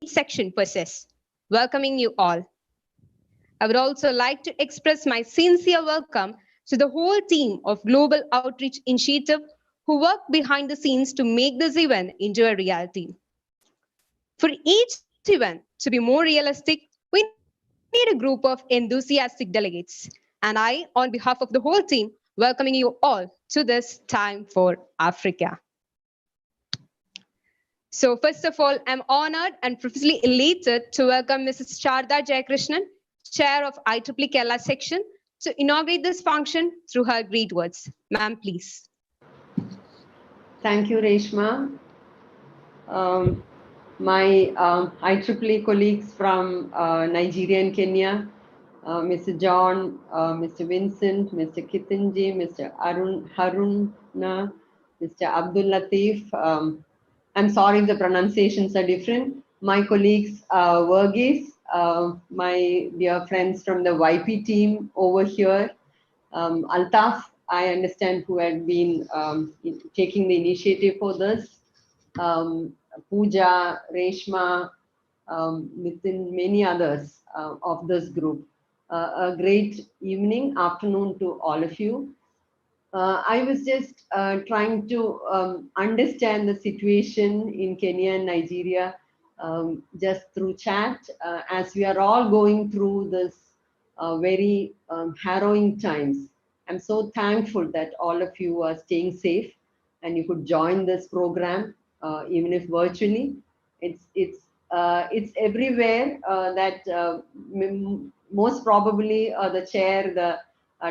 section possess, welcoming you all. I would also like to express my sincere welcome to the whole team of Global Outreach Initiative who work behind the scenes to make this event into a reality. For each event to be more realistic, we need a group of enthusiastic delegates. And I, on behalf of the whole team, welcoming you all to this time for Africa. So first of all, I'm honored and profusely elated to welcome Mrs. Sharda Jayakrishnan, Chair of IEEE Kerala Section, to inaugurate this function through her great words. Ma'am, please. Thank you, Reshma. My IEEE colleagues from Nigeria and Kenya, Mr. John, Mr. Vincent, Mr. Kitinji, Mr. Haruna, Mr. Abdul Latif. I'm sorry if the pronunciations are different. My colleagues, Verghese, my dear friends from the YP team over here, Altaf, I understand, who had been taking the initiative for this, Pooja, Reshma, Nitin, many others of this group. A great afternoon to all of you. I was just trying to understand the situation in Kenya and Nigeria just through chat as we are all going through this very harrowing times. I'm so thankful that all of you are staying safe and you could join this program even if virtually. It's everywhere that most probably the chair, the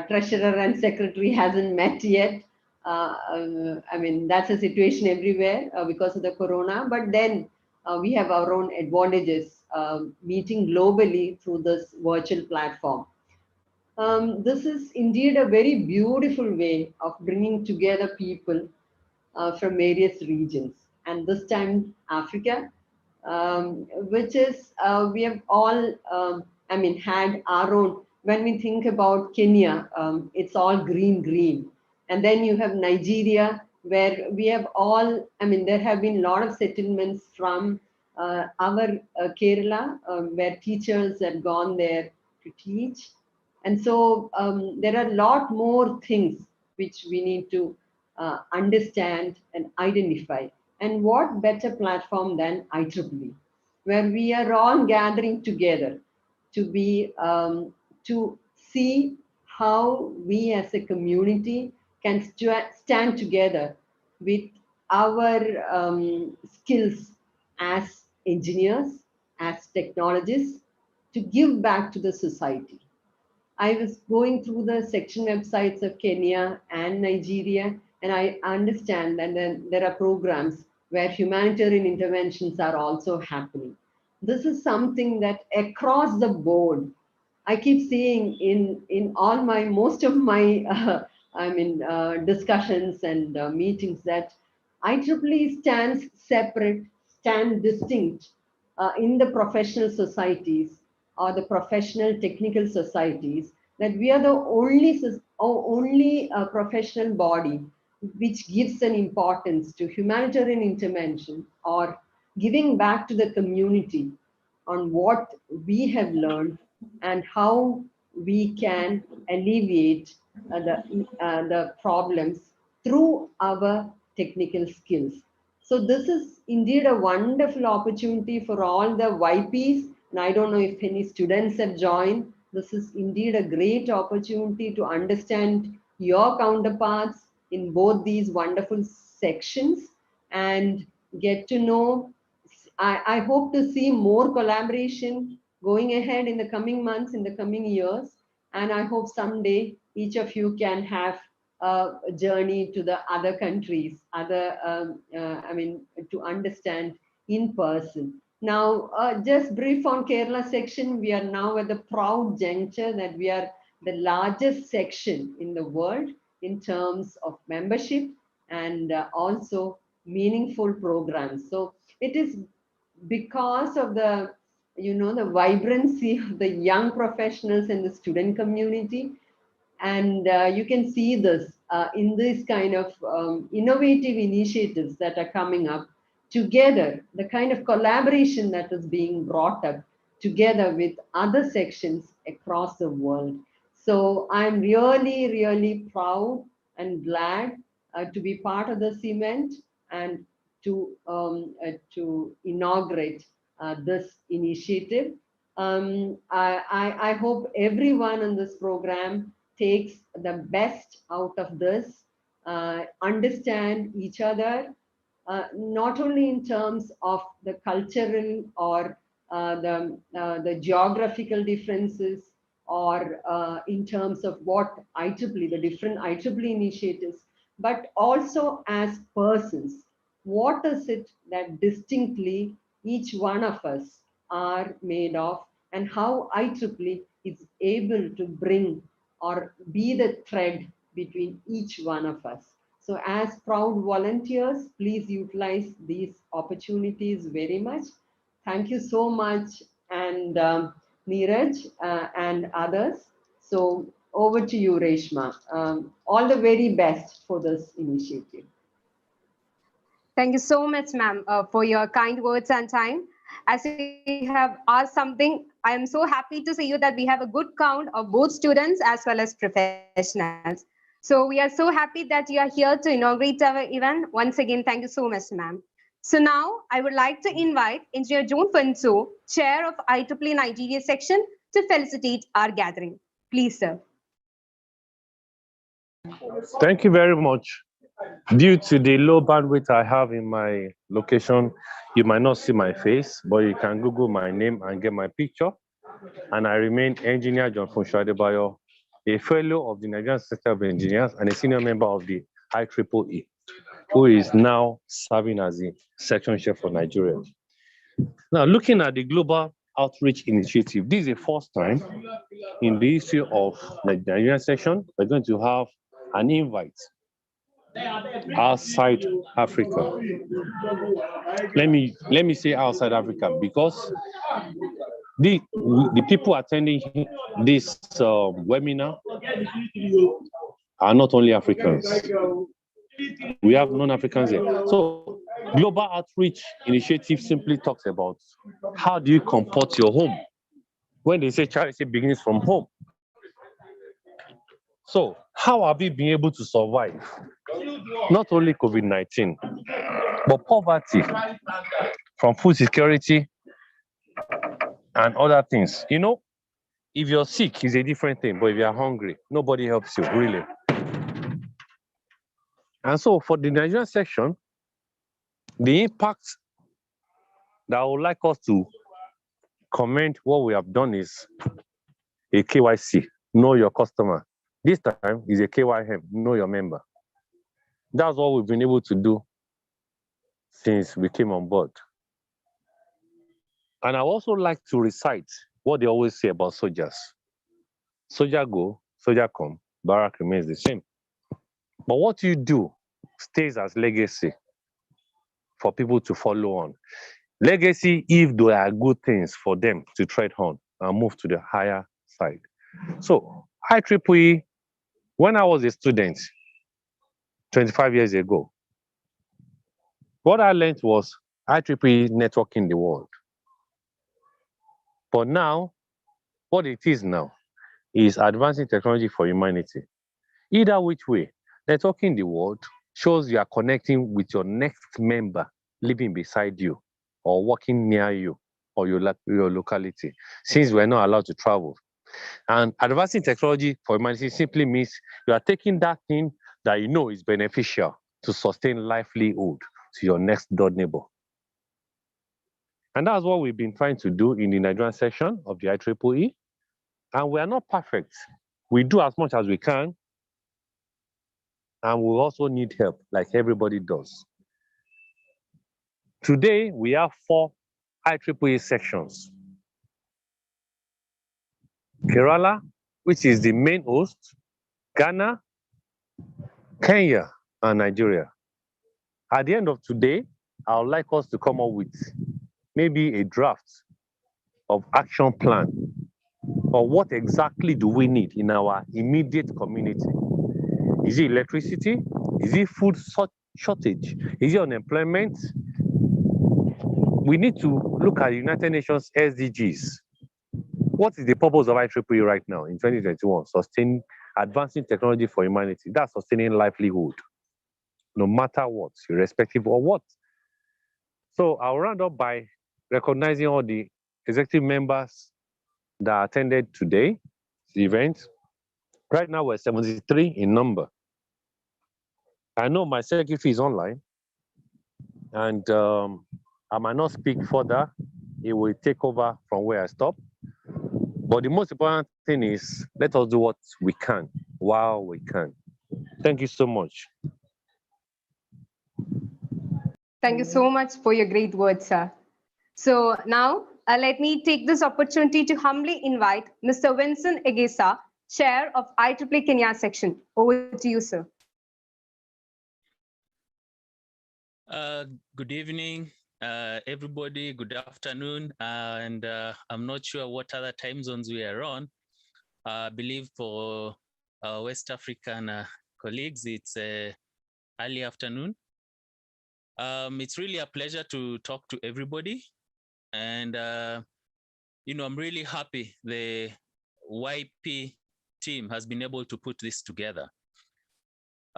treasurer and secretary hasn't met yet. I mean, that's a situation everywhere because of the corona, but then we have our own advantages meeting globally through this virtual platform. This is indeed a very beautiful way of bringing together people from various regions, and this time Africa, which is we have all I mean had our own. When we think about Kenya, it's all green, and then you have Nigeria, where we have all, I mean, there have been a lot of settlements from our Kerala, where teachers had gone there to teach, and so there are a lot more things which we need to understand and identify. And what better platform than IEEE, where we are all gathering together to be to see how we as a community can stand together with our skills as engineers, as technologists, to give back to the society. I was going through the section websites of Kenya and Nigeria, and I understand that there are programs where humanitarian interventions are also happening. This is something that across the board, I keep seeing in all my, most of my, discussions and meetings, that IEEE stands separate, stand distinct in the professional societies or the professional technical societies, that we are the only professional body which gives an importance to humanitarian intervention or giving back to the community on what we have learned and how we can alleviate the problems through our technical skills. So this is indeed a wonderful opportunity for all the YPs, and I don't know if any students have joined. This is indeed a great opportunity to understand your counterparts in both these wonderful sections and get to know. I hope to see more collaboration going ahead in the coming months, in the coming years. And I hope someday each of you can have a journey to the other countries, to understand in person. Now, just brief on Kerala section, we are now at the proud juncture that we are the largest section in the world in terms of membership and also meaningful programs. So it is because of the, the vibrancy of the young professionals in the student community. And you can see this in this kind of innovative initiatives that are coming up, together, the kind of collaboration that is being brought up together with other sections across the world. So I'm really, really proud and glad to be part of this event and to inaugurate this initiative. I hope everyone in this program takes the best out of this, understand each other, not only in terms of the cultural or the geographical differences, or in terms of what IEEE, the different IEEE initiatives, but also as persons. What is it that distinctly each one of us are made of, and how IEEE is able to bring or be the thread between each one of us. So as proud volunteers, please utilize these opportunities very much. Thank you so much, and Neeraj and others. So over to you, Reshma. All the very best for this initiative. Thank you so much, ma'am, for your kind words and time. As you have asked something, I am so happy to see you that we have a good count of both students as well as professionals. So we are so happy that you are here to inaugurate our event. Once again, thank you so much, ma'am. So now I would like to invite Engineer John Funso, Chair of IEEE Nigeria section, to felicitate our gathering. Please, sir. Thank you very much. Due to the low bandwidth I have in my location, you might not see my face, but you can Google my name and get my picture. And I remain Engineer John Funso Adebayo, a fellow of the Nigerian Society of Engineers and a senior member of the IEEE, who is now serving as the section chef for Nigeria. Now, looking at the Global Outreach Initiative, this is the first time in the history of the Nigerian section we're going to have an invite outside Africa. Let me say outside Africa, because the people attending this webinar are not only Africans. We have non-Africans here. So Global Outreach Initiative simply talks about how do you comport your home. When they say charity begins from home. So how have we been able to survive? Not only COVID-19, but poverty, from food security and other things. You know, if you're sick, it's a different thing, but if you're hungry, nobody helps you, really. And so for the Nigerian section, the impact that I would like us to comment what we have done is a KYC, know your customer. This time is a KYM, know your member. That's what we've been able to do since we came on board. And I also like to recite what they always say about soldiers. Soldier go, soldier come, barrack remains the same. But what you do stays as legacy for people to follow on. Legacy if there are good things for them to tread on and move to the higher side. So IEEE, when I was a student 25 years ago, what I learned was IEEE networking the world. But now, what it is now is advancing technology for humanity. Either which way, networking the world shows you are connecting with your next member living beside you or working near you or your locality, since we're not allowed to travel. And advancing technology for humanity simply means you are taking that thing that you know is beneficial to sustain livelihood to your next door neighbor. And that's what we've been trying to do in the Nigerian section of the IEEE. And we are not perfect. We do as much as we can. And we also need help, like everybody does. Today, we have 4 IEEE sections. Kerala, which is the main host, Ghana, Kenya, and Nigeria. At the end of today, I would like us to come up with maybe a draft of action plan or what exactly do we need in our immediate community. Is it electricity? Is it food shortage? Is it unemployment? we need to look at United Nations SDGs. What is the purpose of IEEE right now in 2021? Sustaining, advancing technology for humanity. That's sustaining livelihood, no matter what, irrespective of what. So I'll round up by recognizing all the executive members that attended today's event. Right now, we're 73 in number. I know my secretary is online, and I might not speak further. He will take over from where I stop. But the most important thing is, let us do what we can while we can. Thank you so much. Thank you so much for your great words, sir. So now, let me take this opportunity to humbly invite Mr. Vincent Egesa, Chair of IEEE Kenya section. Over to you, sir. Good evening, everybody. Good afternoon. And I'm not sure what other time zones we are on. I believe for our West African colleagues, it's early afternoon. It's really a pleasure to talk to everybody. And, I'm really happy the YP team has been able to put this together.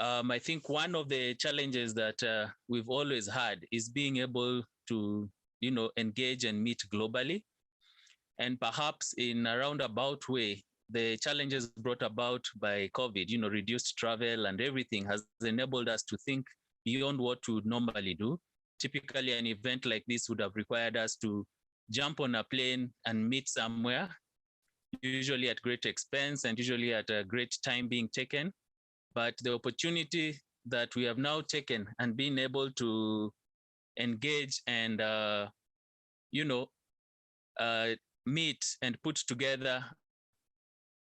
I think one of the challenges that we've always had is being able to, engage and meet globally. And perhaps in a roundabout way, the challenges brought about by COVID, reduced travel and everything has enabled us to think beyond what we would normally do. Typically, an event like this would have required us to jump on a plane and meet somewhere, usually at great expense and usually at a great time being taken. But the opportunity that we have now taken and been able to engage and, meet and put together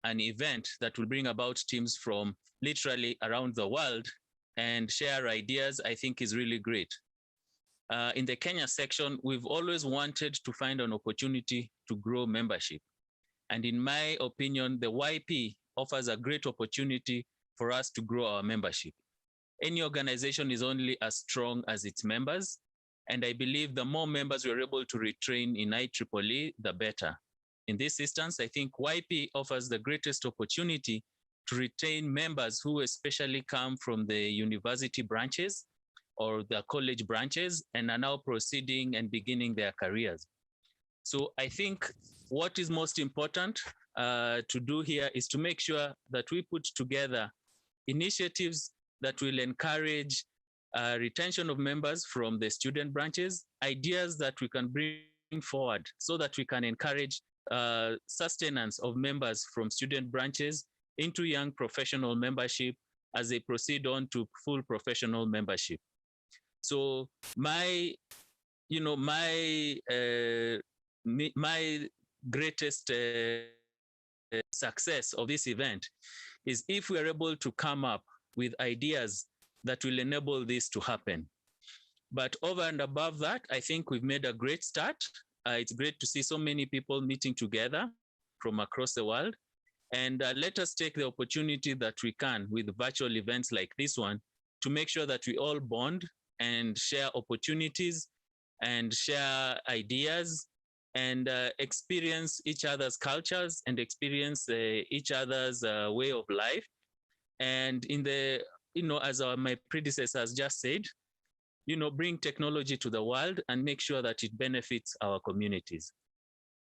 an event that will bring about teams from literally around the world and share ideas, I think is really great. In the Kenya section, we've always wanted to find an opportunity to grow membership. And in my opinion, the YP offers a great opportunity for us to grow our membership. Any organization is only as strong as its members. And I believe the more members we're able to retrain in IEEE, the better. In this instance, I think YP offers the greatest opportunity to retain members who especially come from the university branches or the college branches and are now proceeding and beginning their careers. So I think what is most important to do here is to make sure that we put together initiatives that will encourage retention of members from the student branches, ideas that we can bring forward so that we can encourage sustenance of members from student branches into young professional membership as they proceed on to full professional membership. So my greatest success of this event is if we are able to come up with ideas that will enable this to happen. But over and above that, I think we've made a great start. It's great to see so many people meeting together from across the world. And let us take the opportunity that we can with virtual events like this one to make sure that we all bond and share opportunities and share ideas and experience each other's cultures and experience each other's way of life. And in the, as my predecessors just said, bring technology to the world and make sure that it benefits our communities.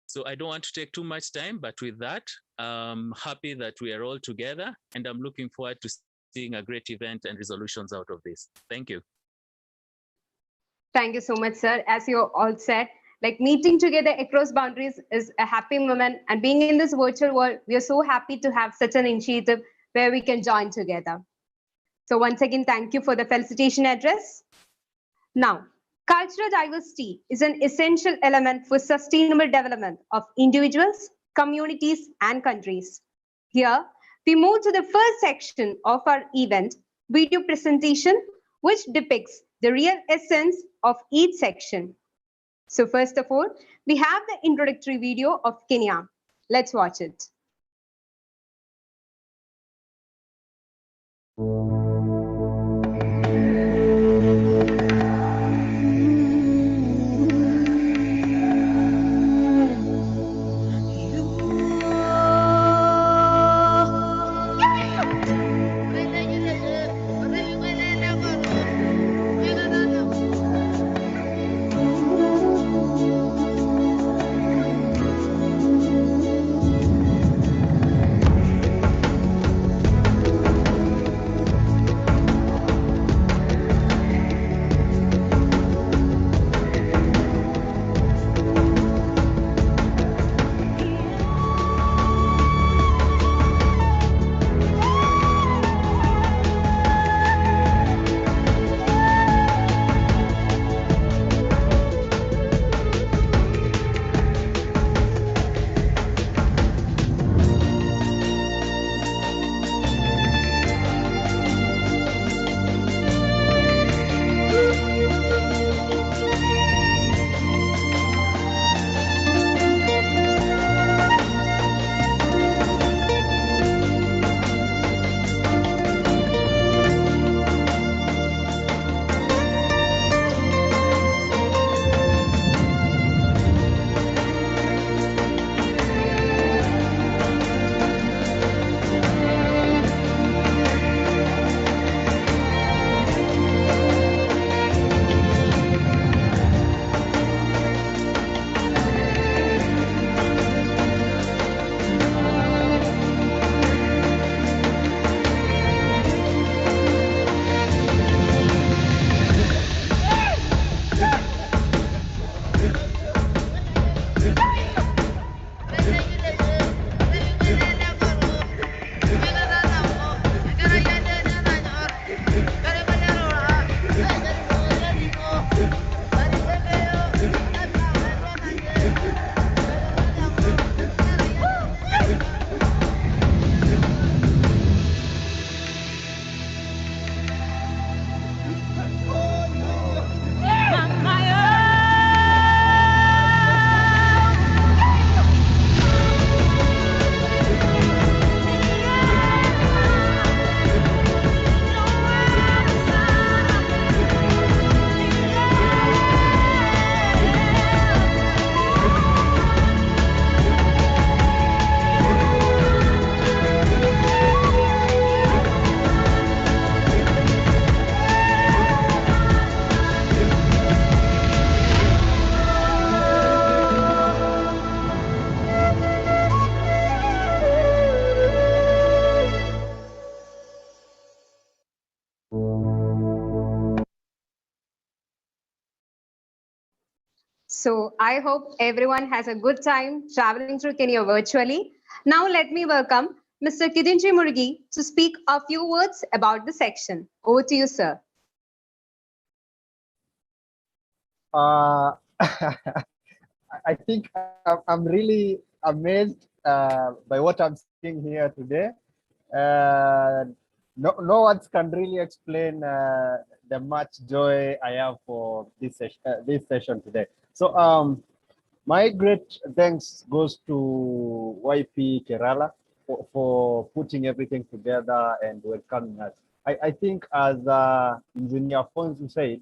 So I don't want to take too much time, but with that, I'm happy that we are all together and I'm looking forward to seeing a great event and resolutions out of this. Thank you. Thank you so much, sir. As you all said, like meeting together across boundaries is a happy moment. And being in this virtual world, we are so happy to have such an initiative where we can join together. So once again, thank you for the felicitation address. Now, cultural diversity is an essential element for sustainable development of individuals, communities, and countries. Here, we move to the first section of our event, video presentation, which depicts the real essence of each section. So first of all, we have the introductory video of Kenya. Let's watch it. So I hope everyone has a good time traveling through Kenya virtually. Now let me welcome Mr. Kidinji Murgi to speak a few words about the section. Over to you, sir. I think I'm really amazed by what I'm seeing here today. No words can really explain the much joy I have for this session today. So my great thanks goes to YP Kerala for putting everything together and welcoming us. I think as Engineer Fonzu said,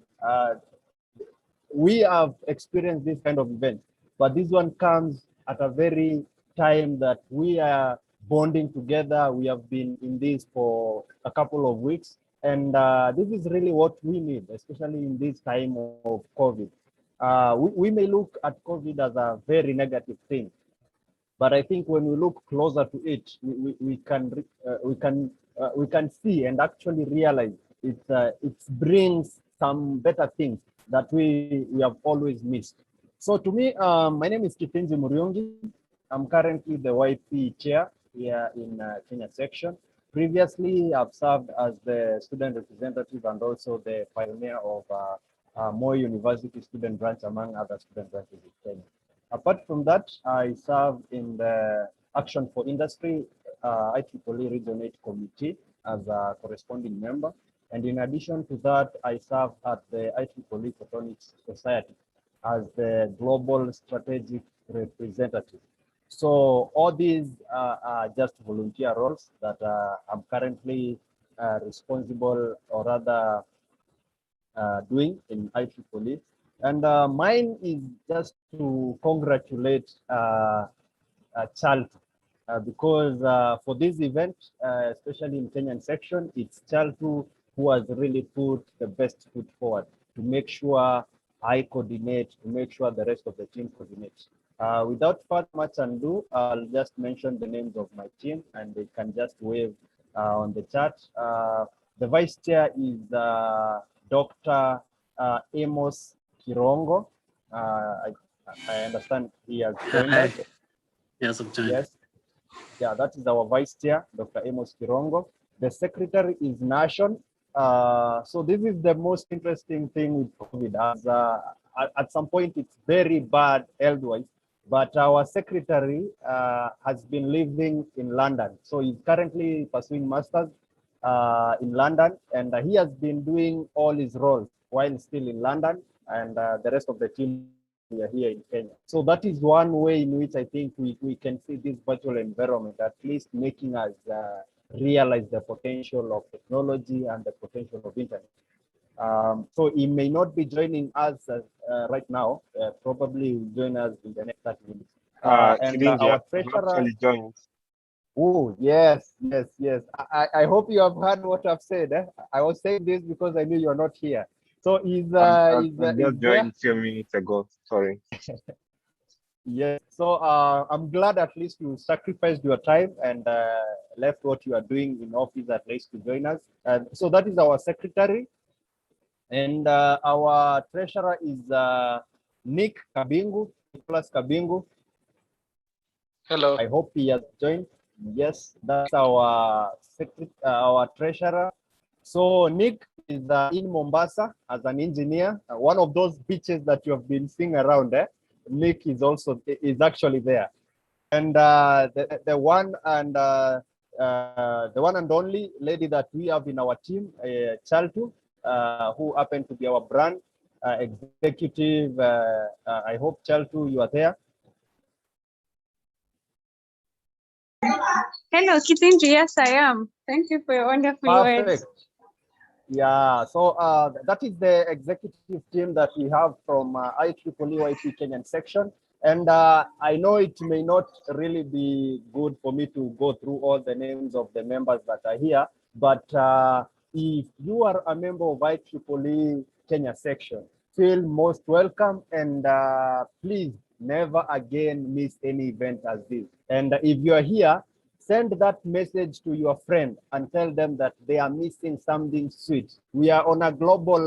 we have experienced this kind of event, but this one comes at a very time that we are bonding together. We have been in this for a couple of weeks, and this is really what we need, especially in this time of COVID. We may look at COVID as a very negative thing, but I think when we look closer to it, we can see and actually realize it brings some better things that we have always missed. So to me, my name is Kipenzi Muriungi. I'm currently the YP chair here in Kenya section. Previously, I've served as the student representative and also the pioneer of Moi University student branch, among other student branches in Kenya. Apart from that, I serve in the Action for Industry IEEE Region 8 Committee as a corresponding member. And in addition to that, I serve at the IEEE Photonics Society as the Global Strategic Representative. So all these are just volunteer roles that I'm currently responsible or rather doing in IEEE. And mine is just to congratulate Charles because for this event, especially in Kenyan section, it's Charles who has really put the best foot forward to make sure I coordinate, to make sure the rest of the team coordinates. Without further much ado, I'll just mention the names of my team and they can just wave on the chat. The vice chair is Dr. Amos Kirongo. I understand he has joined us. Yes, I'm joined. Yes. Yeah, that is our vice chair, Dr. Amos Kirongo. The secretary is Nation. So this is the most interesting thing with COVID. As at some point, it's very bad health-wise, but our secretary has been living in London. So he's currently pursuing masters in London, and he has been doing all his roles while still in London, and the rest of the team we are here in Kenya. So that is one way in which I think we can see this virtual environment at least making us realize the potential of technology and the potential of internet. So he may not be joining us right now, probably will join us in the next 30 minutes. And our treasurer actually joined. Oh, yes. I hope you have heard what I've said. I was saying this because I knew you're not here. So I just joined a few minutes ago. Sorry. Yes. So I'm glad at least you sacrificed your time and left what you are doing in office at least to join us. So that is our secretary. And our treasurer is Nick Kabingu, Nicholas Kabingu. Hello. I hope he has joined. Yes, that's our our treasurer. So Nick is in Mombasa as an engineer. One of those beaches that you have been seeing around there. Nick is actually there. And the one and only lady that we have in our team, Chaltu, who happened to be our brand executive. I hope Chaltu, you are there. Hello, Kitinji. Yes, I am. Thank you for your wonderful words. Yeah, so that is the executive team that we have from IEEE YP Kenyan section. And I know it may not really be good for me to go through all the names of the members that are here, but if you are a member of IEEE Kenya section, feel most welcome, and please never again miss any event as this. And if you are here, send that message to your friend and tell them that they are missing something sweet. We are on a global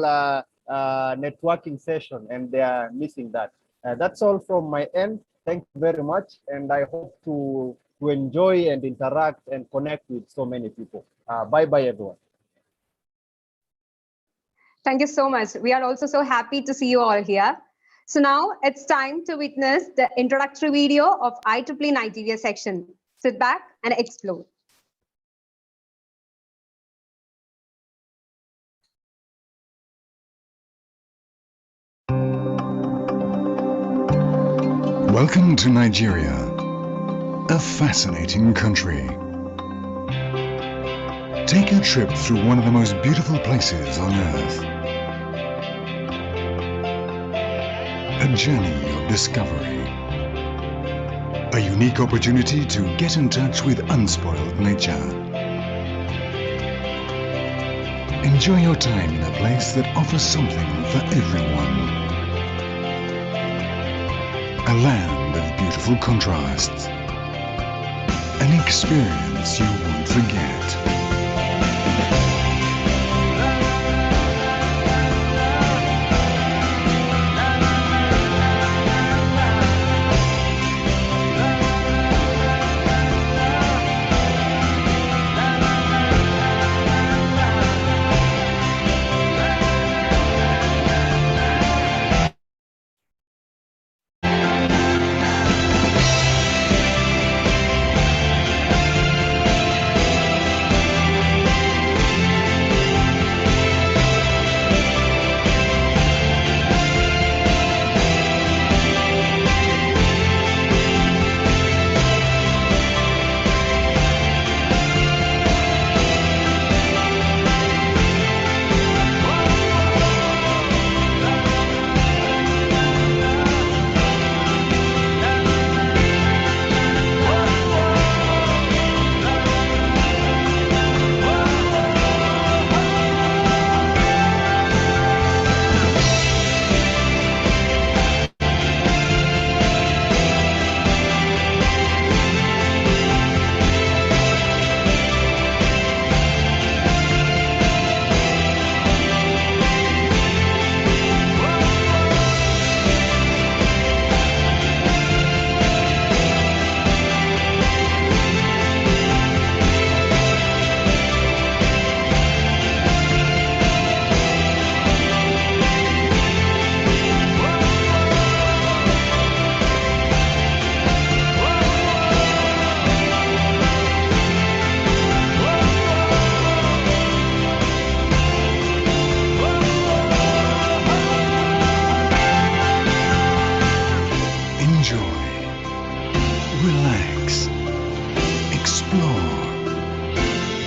networking session and they are missing that. That's all from my end. Thank you very much, and I hope to enjoy and interact and connect with so many people. Bye-bye, everyone. Thank you so much. We are also so happy to see you all here. So now it's time to witness the introductory video of IEEE Nigeria section. Sit back and explore. Welcome to Nigeria, a fascinating country. Take a trip through one of the most beautiful places on earth. A journey of discovery. A unique opportunity to get in touch with unspoiled nature. Enjoy your time in a place that offers something for everyone. A land of beautiful contrasts. An experience you won't forget.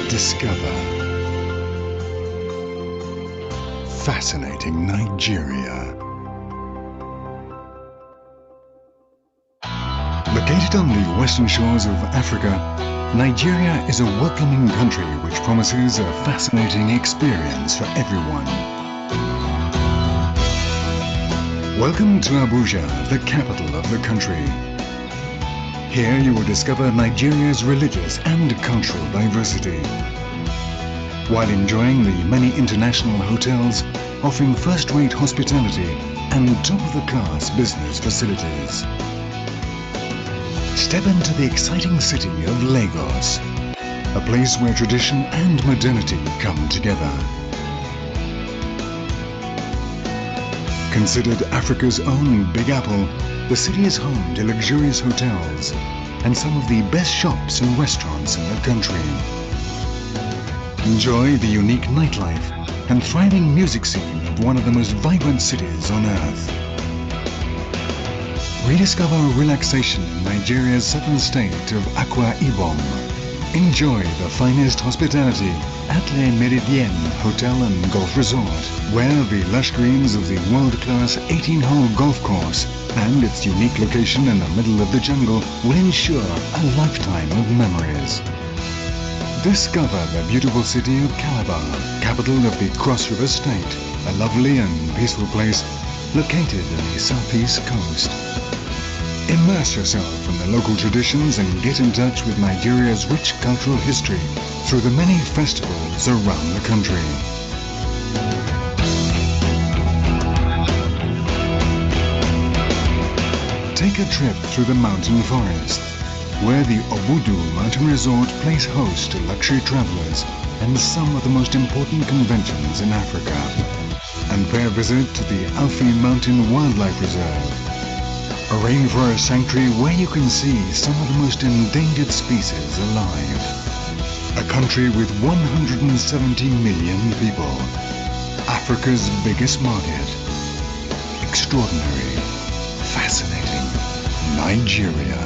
Discover fascinating Nigeria. Located on the western shores of Africa, Nigeria is a welcoming country which promises a fascinating experience for everyone. Welcome to Abuja, the capital of the country. Here you will discover Nigeria's religious and cultural diversity, while enjoying the many international hotels offering first-rate hospitality and top-of-the-class business facilities. Step into the exciting city of Lagos, a place where tradition and modernity come together. Considered Africa's own Big Apple, the city is home to luxurious hotels and some of the best shops and restaurants in the country. Enjoy the unique nightlife and thriving music scene of one of the most vibrant cities on earth. Rediscover relaxation in Nigeria's southern state of Akwa Ibom. Enjoy the finest hospitality at Le Méridien Hotel and Golf Resort, where the lush greens of the world-class 18-hole golf course and its unique location in the middle of the jungle will ensure a lifetime of memories. Discover the beautiful city of Calabar, capital of the Cross River State, a lovely and peaceful place located in the southeast coast. Immerse yourself in the local traditions and get in touch with Nigeria's rich cultural history through the many festivals around the country. Take a trip through the mountain forest, where the Obudu Mountain Resort plays host to luxury travelers and some of the most important conventions in Africa. And pay a visit to the Alfi Mountain Wildlife Reserve, a rainforest sanctuary where you can see some of the most endangered species alive. A country with 170 million people. Africa's biggest market. Extraordinary, fascinating Nigeria.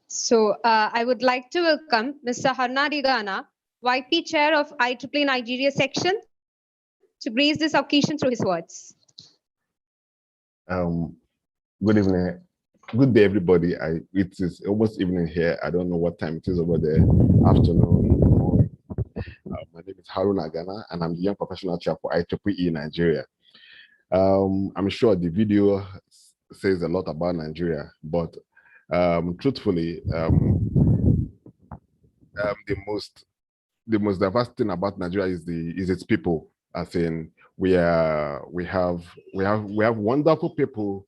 So I would like to welcome Mr. Harnadigana, YP Chair of IEEE Nigeria Section, to grace this occasion through his words. Good evening. Good day, everybody. It is almost evening here. I don't know what time it is over there, afternoon, morning. My name is Haruna Agana, and I'm the Young Professional Chair for IEEE Nigeria. I'm sure the video says a lot about Nigeria, but truthfully, the most diverse thing about Nigeria is its people. As in, we have wonderful people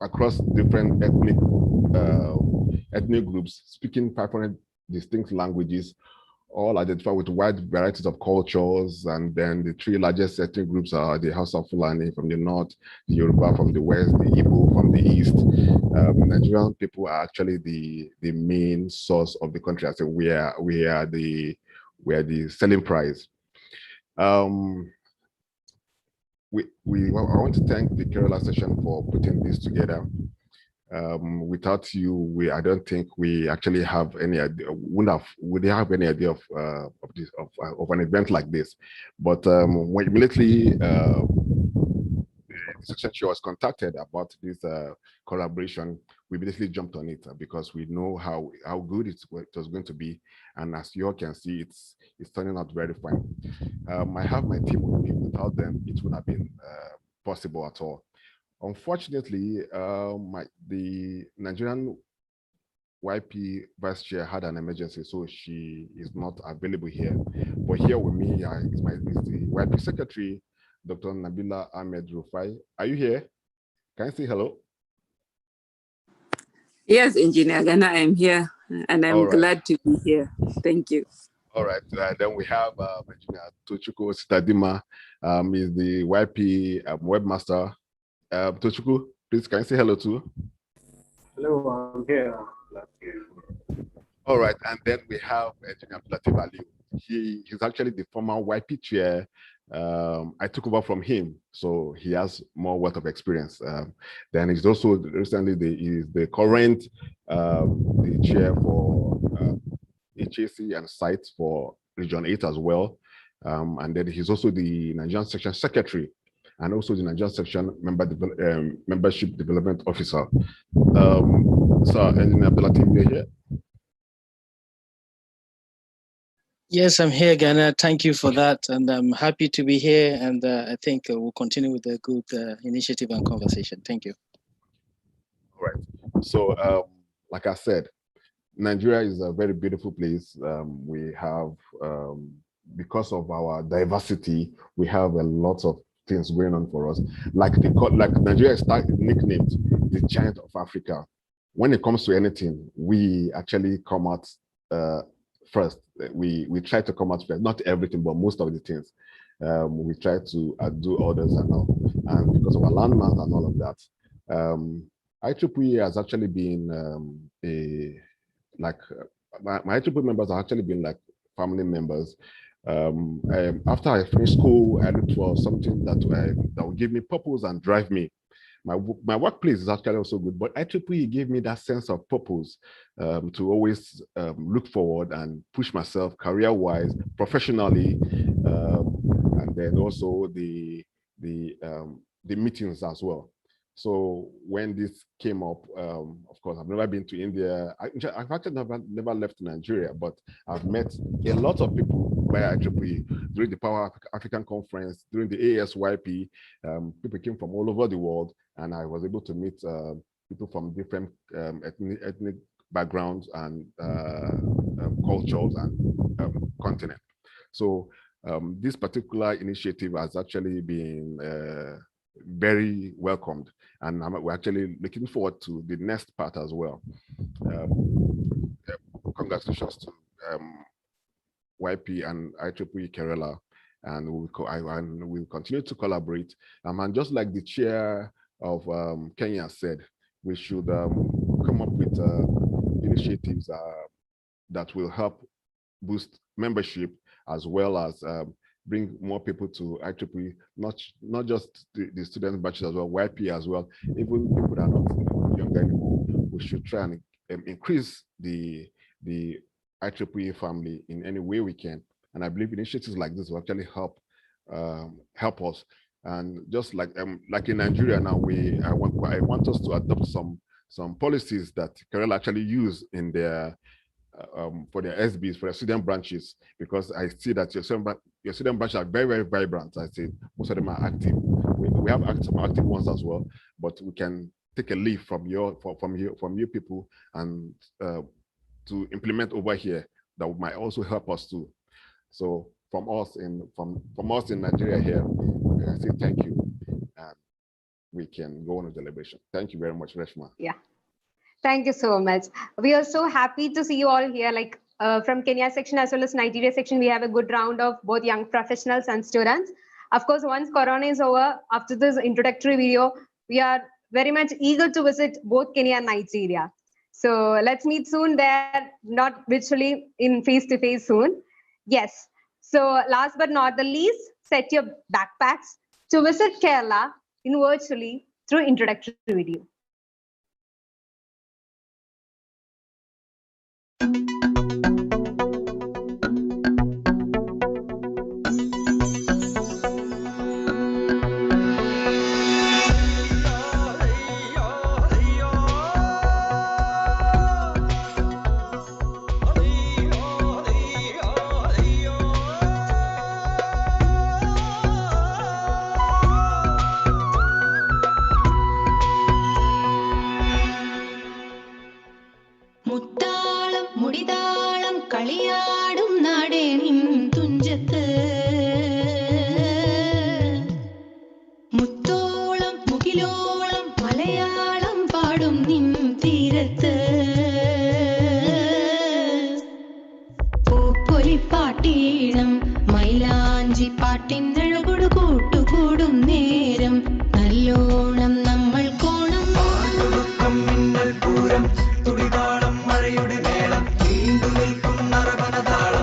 across different ethnic groups, speaking 500 distinct languages, all identified with wide varieties of cultures. And then the three largest ethnic groups are the Hausa Fulani from the north, the Yoruba from the west, the Igbo from the east. Nigerian people are actually the main source of the country. I say we are the selling price. I want to thank the Kerala session for putting this together. Without you, I don't think we actually have any idea. Would have any idea of an event like this? But when immediately the section she was contacted about this collaboration, we immediately jumped on it because we know how good it was going to be, and as you all can see, it's turning out very fine. I have my team with me. Without them, it wouldn't have been possible at all. Unfortunately, the Nigerian YP Vice Chair had an emergency, so she is not available here. But here with me is the YP Secretary, Dr. Nabila Ahmed Rufai. Are you here? Can you say hello? Yes, Engineer Ghana, I'm here, and I'm glad to be here. Thank you. All right. Then we have Engineer Tochukwu Sitadima, is the YP webmaster. Tochukwu, please can you say hello too? Hello, I'm here. All right, and then we have Engineer Latif Ali. He's actually the former YP chair. I took over from him, so he has more wealth of experience. Then he's also recently the current the chair for HAC and sites for Region 8 as well. And then he's also the Nigerian Section Secretary and also the Nigerian Section Membership Development Officer. So, Engineer Latif, you're here? Yes, I'm here, Ghana. Thank you for that. And I'm happy to be here. And I think we'll continue with a good initiative and conversation. Thank you. All right. So, like I said, Nigeria is a very beautiful place. We have, because of our diversity, we have a lot of things going on for us. Like Nigeria is nicknamed the giant of Africa. When it comes to anything, we actually come out first. We try to come out first, not everything, but most of the things. We try to do others and all. And because of our landmass and all of that, IEEE has actually been my IEEE members have actually been like family members. After I finished school, I looked for something that would give me purpose and drive me. My workplace is actually also good, but IEEE gave me that sense of purpose to always look forward and push myself career-wise, professionally, and then also the meetings as well. So when this came up, of course, I've never been to India. I've actually never left Nigeria, but I've met a lot of people via IEEE during the Power African Conference, during the ASYP. People came from all over the world, and I was able to meet people from different ethnic backgrounds and cultures and continent. So this particular initiative has actually been very welcomed, and we're actually looking forward to the next part as well. Congratulations to YP and IEEE Kerala, and we'll continue to collaborate. And just like the chair of Kenya said, we should come up with initiatives that will help boost membership, as well as bring more people to IEEE, not just the student batches as well, YP as well, even people that are not young anymore. We should try and increase the IEEE family in any way we can. And I believe initiatives like this will actually help us. And just like in Nigeria now, I want us to adopt some policies that Kerala actually use in their for their SBs, for their student branches, because I see that your student branches are very, very vibrant. I see most of them are active. We have some active ones as well, but we can take a leaf from you people and to implement over here that might also help us too. So from us in Nigeria here, I say thank you, and we can go on with the deliberation. Thank you very much, Reshma. Yeah. Thank you so much. We are so happy to see you all here. Like from Kenya section as well as Nigeria section, we have a good round of both young professionals and students. Of course, once Corona is over, after this introductory video, we are very much eager to visit both Kenya and Nigeria. So let's meet soon there, not virtually, in face-to-face soon. Yes. So last but not the least, set your backpacks to visit Kerala in virtually through introductory video. തുടിതാളം മഴയുടെ മേളം നീണ്ടു നിൽക്കും നരവനതാളം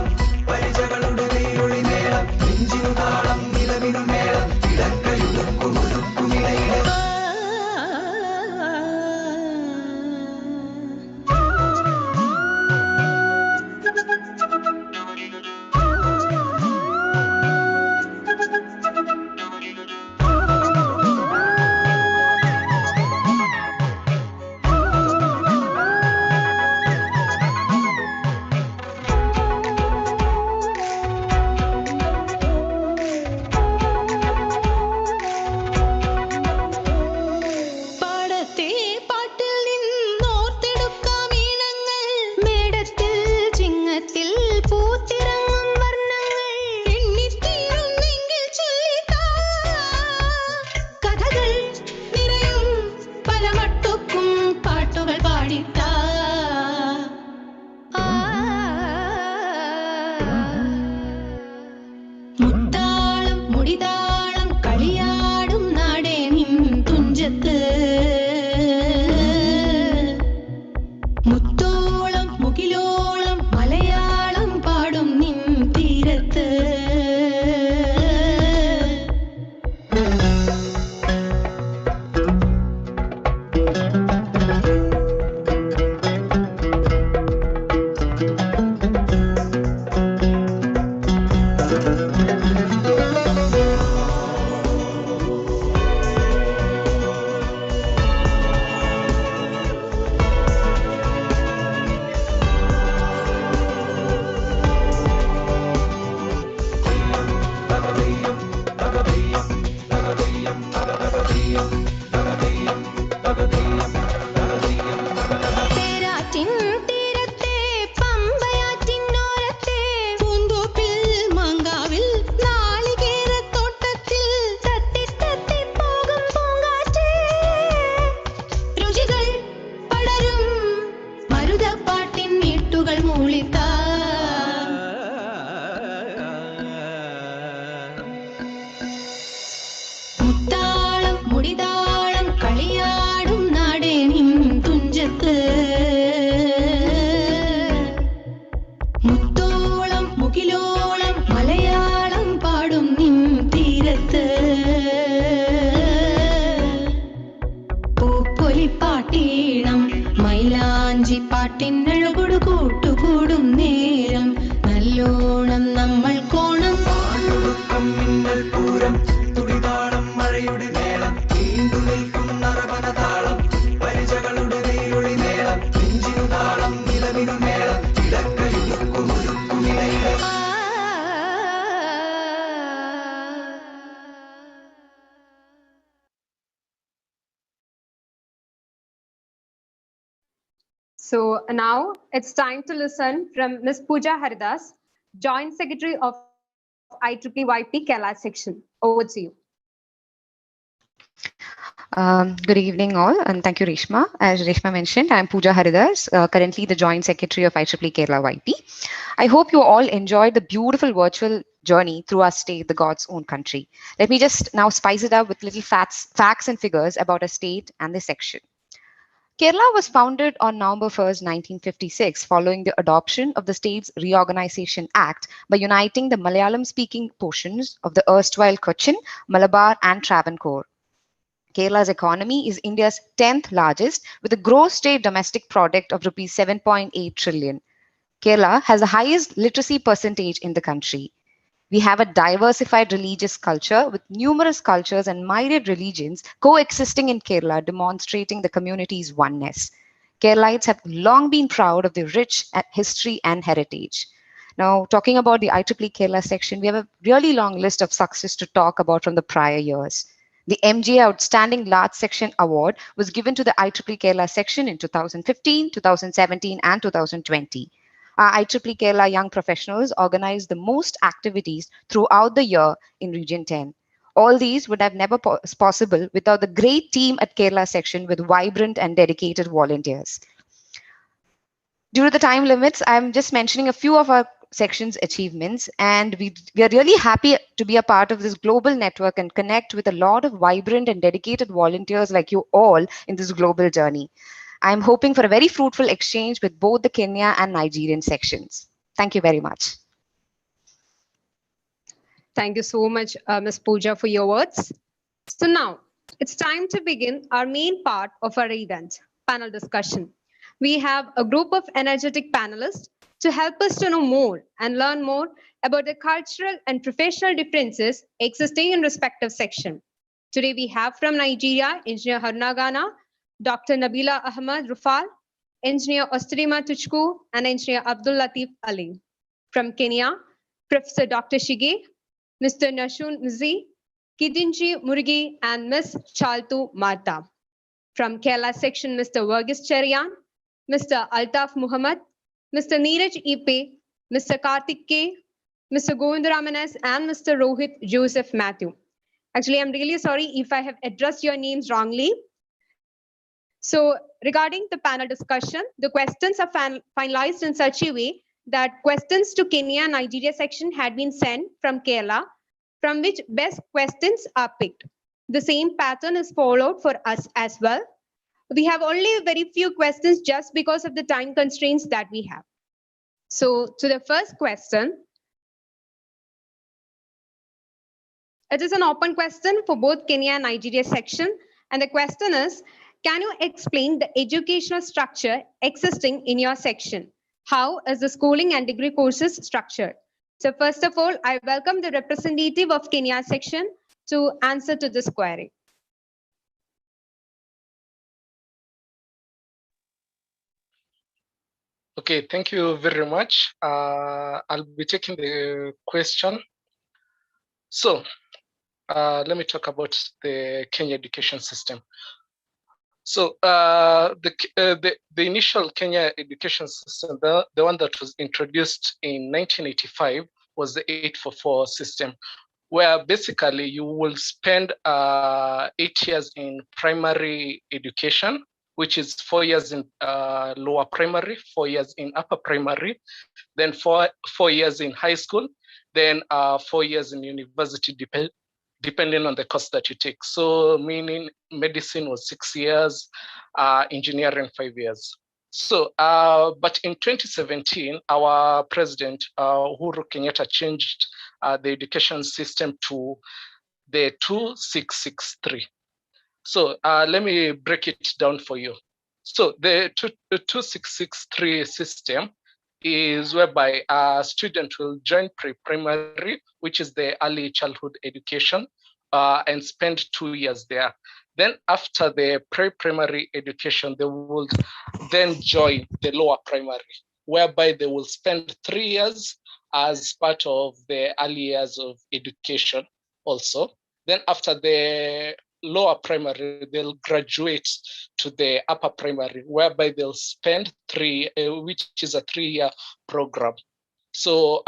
So now it's time to listen from Ms. Pooja Haridas, Joint Secretary of IEEE Kerala section. Over to you. Good evening all, and thank you, Reshma. As Reshma mentioned, I'm Pooja Haridas, currently the Joint Secretary of IEEE Kerala YP. I hope you all enjoyed the beautiful virtual journey through our state, the God's own country. Let me just now spice it up with little facts and figures about our state and the section. Kerala was founded on November 1st, 1956, following the adoption of the State's Reorganization Act by uniting the Malayalam-speaking portions of the erstwhile Cochin, Malabar and Travancore. Kerala's economy is India's 10th largest, with a gross state domestic product of rupees 7.8 trillion. Kerala has the highest literacy percentage in the country. We have a diversified religious culture with numerous cultures and myriad religions coexisting in Kerala, demonstrating the community's oneness. Keralites have long been proud of their rich history and heritage. Now, talking about the IEEE Kerala section, we have a really long list of success to talk about from the prior years. The MGA Outstanding Large Section Award was given to the IEEE Kerala section in 2015, 2017, and 2020. Our IEEE Kerala young professionals organized the most activities throughout the year in Region 10. All these would have never possible without the great team at Kerala section with vibrant and dedicated volunteers. Due to the time limits, I'm just mentioning a few of our section's achievements, and we are really happy to be a part of this global network and connect with a lot of vibrant and dedicated volunteers like you all in this global journey. I'm hoping for a very fruitful exchange with both the Kenya and Nigerian sections. Thank you very much. Thank you so much, Ms. Pooja, for your words. So now it's time to begin our main part of our event, panel discussion. We have a group of energetic panelists to help us to know more and learn more about the cultural and professional differences existing in respective section. Today we have from Nigeria, Engineer Harunagana, Dr. Nabila Ahmad Rufal, Engineer Osterima Tuchku, and Engineer Abdul Latif Ali. From Kenya, Professor Dr. Shige, Mr. Nashun Mzi, Kidinji Murgi, and Ms. Chaltu Marta. From Kerala section, Mr. Verghese Cherian, Mr. Altaf Muhammad, Mr. Neeraj Ipe, Mr. Karthik K, Mr. Govindaraman S, and Mr. Rohit Joseph Matthew. Actually, I'm really sorry if I have addressed your names wrongly. So regarding the panel discussion, the questions are finalized in such a way that questions to Kenya and Nigeria section had been sent from Kerala, from which best questions are picked. The same pattern is followed for us as well. We have only very few questions just because of the time constraints that we have. So to the first question, it is an open question for both Kenya and Nigeria section. And the question is, can you explain the educational structure existing in your section? How is the schooling and degree courses structured? So first of all, I welcome the representative of Kenya section to answer to this query. Okay, thank you very much. I'll be taking the question. So let me talk about the Kenya education system. So the initial Kenya education system, the one that was introduced in 1985, was the 844 system, where basically you will spend 8 years in primary education, which is 4 years in lower primary, 4 years in upper primary, then four years in high school, then 4 years in university, depending on the course that you take. So meaning medicine was 6 years, engineering 5 years. So, but in 2017, our president, Uhuru Kenyatta, changed the education system to the 2663. So let me break it down for you. So the 2663 system is whereby a student will join pre-primary, which is the early childhood education, and spend 2 years there. Then after the pre-primary education, they will then join the lower primary, whereby they will spend 3 years as part of the early years of education also. Then after the lower primary, they'll graduate to the upper primary, whereby they'll spend which is a 3-year program. So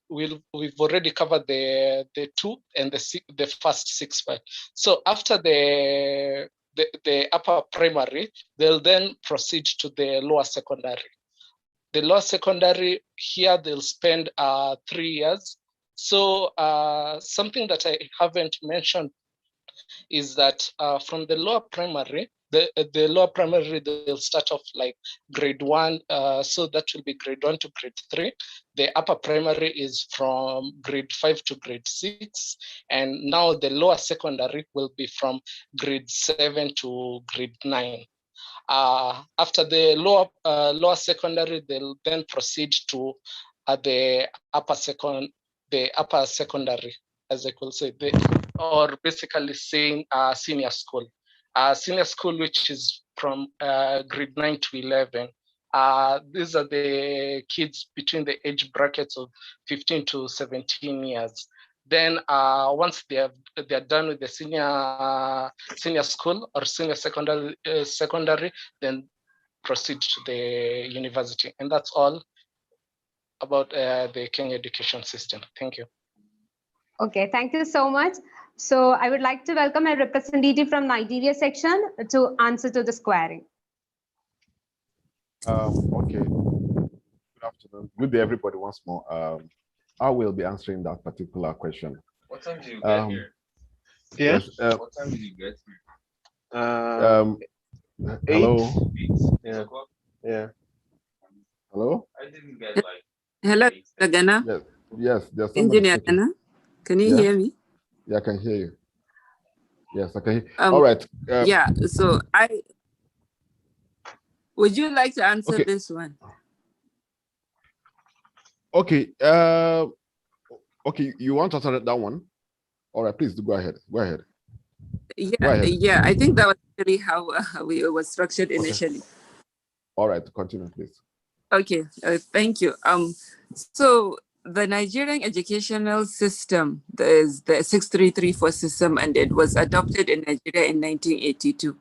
we've already covered the 2 and the first 6 months. So after the upper primary, they'll then proceed to the lower secondary. The lower secondary, here they'll spend 3 years. So something that I haven't mentioned is that from the lower primary, the lower primary, they'll start off like grade 1. So that will be grade 1 to grade 3. The upper primary is from grade 5 to grade 6. And now the lower secondary will be from grade 7 to grade 9. After the lower secondary, they'll then proceed to the upper secondary, as I could say, or basically saying senior school. Senior school, which is from grade 9 to 11. These are the kids between the age brackets of 15 to 17 years. Then once they're done with the senior school or senior secondary, then proceed to the university. And that's all about the Kenya education system. Thank you. Okay, thank you so much. So I would like to welcome a representative from Nigeria section to answer to the squaring. Okay. Good afternoon. Good day, everybody, once more. I will be answering that particular question. What time did you get here? Yes. What time did you get here? Hello. 8. Yeah. Yeah. Hello. I didn't get like. Hello, Ghana. Yes. Yes. There's somebody Engineer speaking. Ghana. Can you hear me? Yeah, I can hear you. Yes, I can hear. All right. Yeah. So would you like to answer this one? Okay. Okay. You want to answer that one? All right. Please go ahead. Go ahead. Yeah. Go ahead. Yeah. I think that was really how we were structured initially. All right. Continue, please. Okay. Thank you. So the Nigerian educational system is the 6334 system, and it was adopted in Nigeria in 1982.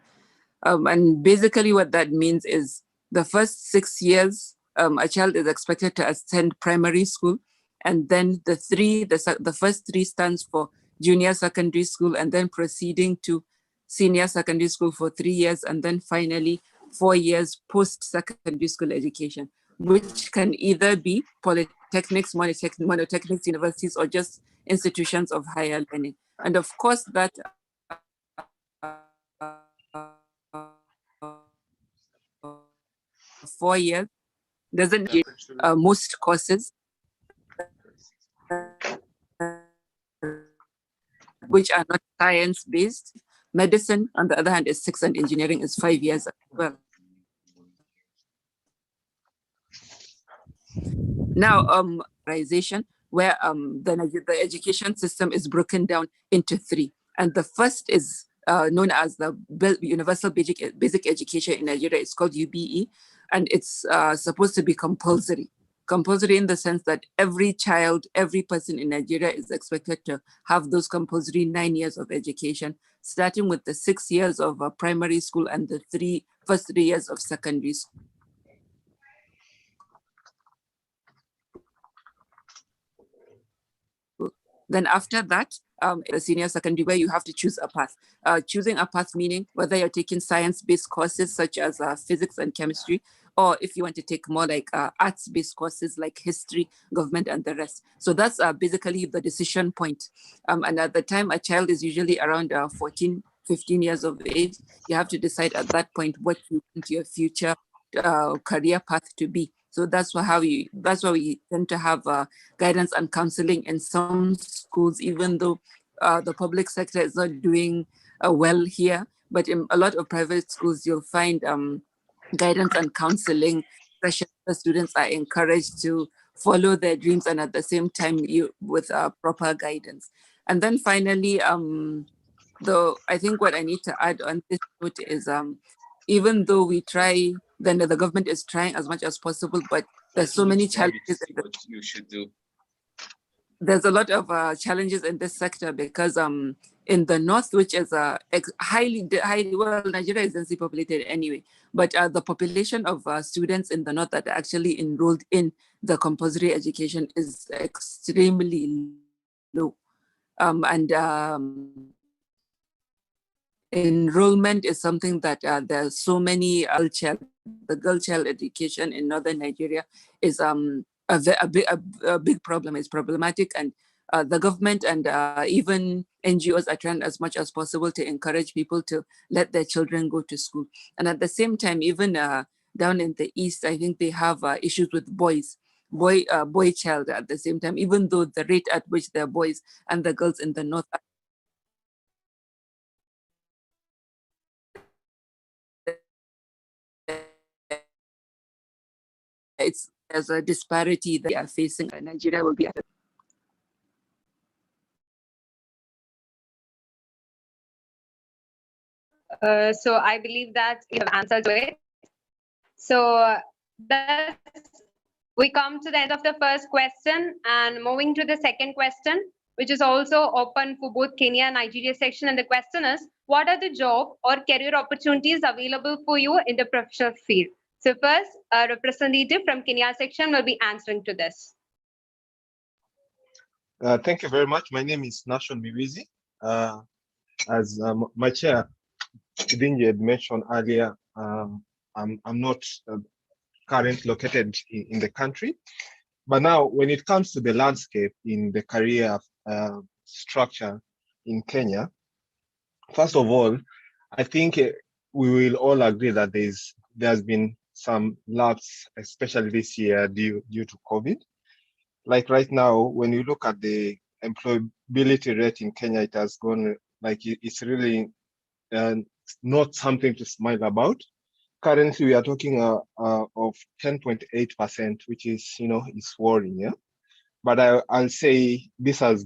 And basically what that means is the first 6 years, a child is expected to attend primary school. And then the first 3 stands for junior secondary school, and then proceeding to senior secondary school for 3 years. And then finally 4 years post-secondary school education, which can either be polytechnics, monotechnics, universities, or just institutions of higher learning. And of course, that 4 years doesn't give most courses which are not science-based. Medicine, on the other hand, is 6, and engineering is 5 years as well. Now, where the education system is broken down into 3. And the first is known as the Universal Basic Education in Nigeria. It's called UBE, and it's supposed to be compulsory. compulsory in the sense that every child, every person in Nigeria is expected to have those compulsory 9 years of education, starting with the 6 years of primary school and the first 3 years of secondary school. Then after that, the senior secondary, where you have to choose a path. Choosing a path meaning whether you're taking science-based courses such as physics and chemistry, or if you want to take more like arts-based courses like history, government, and the rest. So that's basically the decision point. And at the time, a child is usually around 14, 15 years of age. You have to decide at that point what you want your future career path to be. So that's why we tend to have guidance and counseling in some schools, even though the public sector is not doing well here. But in a lot of private schools, you'll find guidance and counseling sessions where students are encouraged to follow their dreams and at the same time with proper guidance. And then finally, I think what I need to add on this note is even though we try, then the government is trying as much as possible, but there's so many challenges. What you should do. There's a lot of challenges in this sector because in the north, which is highly, well, Nigeria is densely populated anyway, but the population of students in the north that are actually enrolled in the compulsory education is extremely low. Enrollment is something that there's so many the girl child education in northern Nigeria is a big problem. It's problematic, and the government and even NGOs are trying as much as possible to encourage people to let their children go to school. And at the same time, even down in the east, I think they have issues with boy child at the same time, even though the rate at which the boys and the girls in the north are there's a disparity that we are facing, and Nigeria will be at So I believe that you have answered to it. So thus we come to the end of the first question and moving to the second question, which is also open for both Kenya and Nigeria section. And the question is, what are the job or career opportunities available for you in the professional field? So first, a representative from Kenya section will be answering to this. Thank you very much. My name is Nashon Miwizi. As my chair, Dingy had mentioned earlier, I'm not currently located in the country. But now, when it comes to the landscape in the career structure in Kenya, first of all, I think we will all agree that there's been some lapse, especially this year due to COVID. Like right now, when you look at the employability rate in Kenya, it has gone, like it's really not something to smile about. Currently, we are talking of 10.8%, which is, is worrying, yeah? But I'll say this has,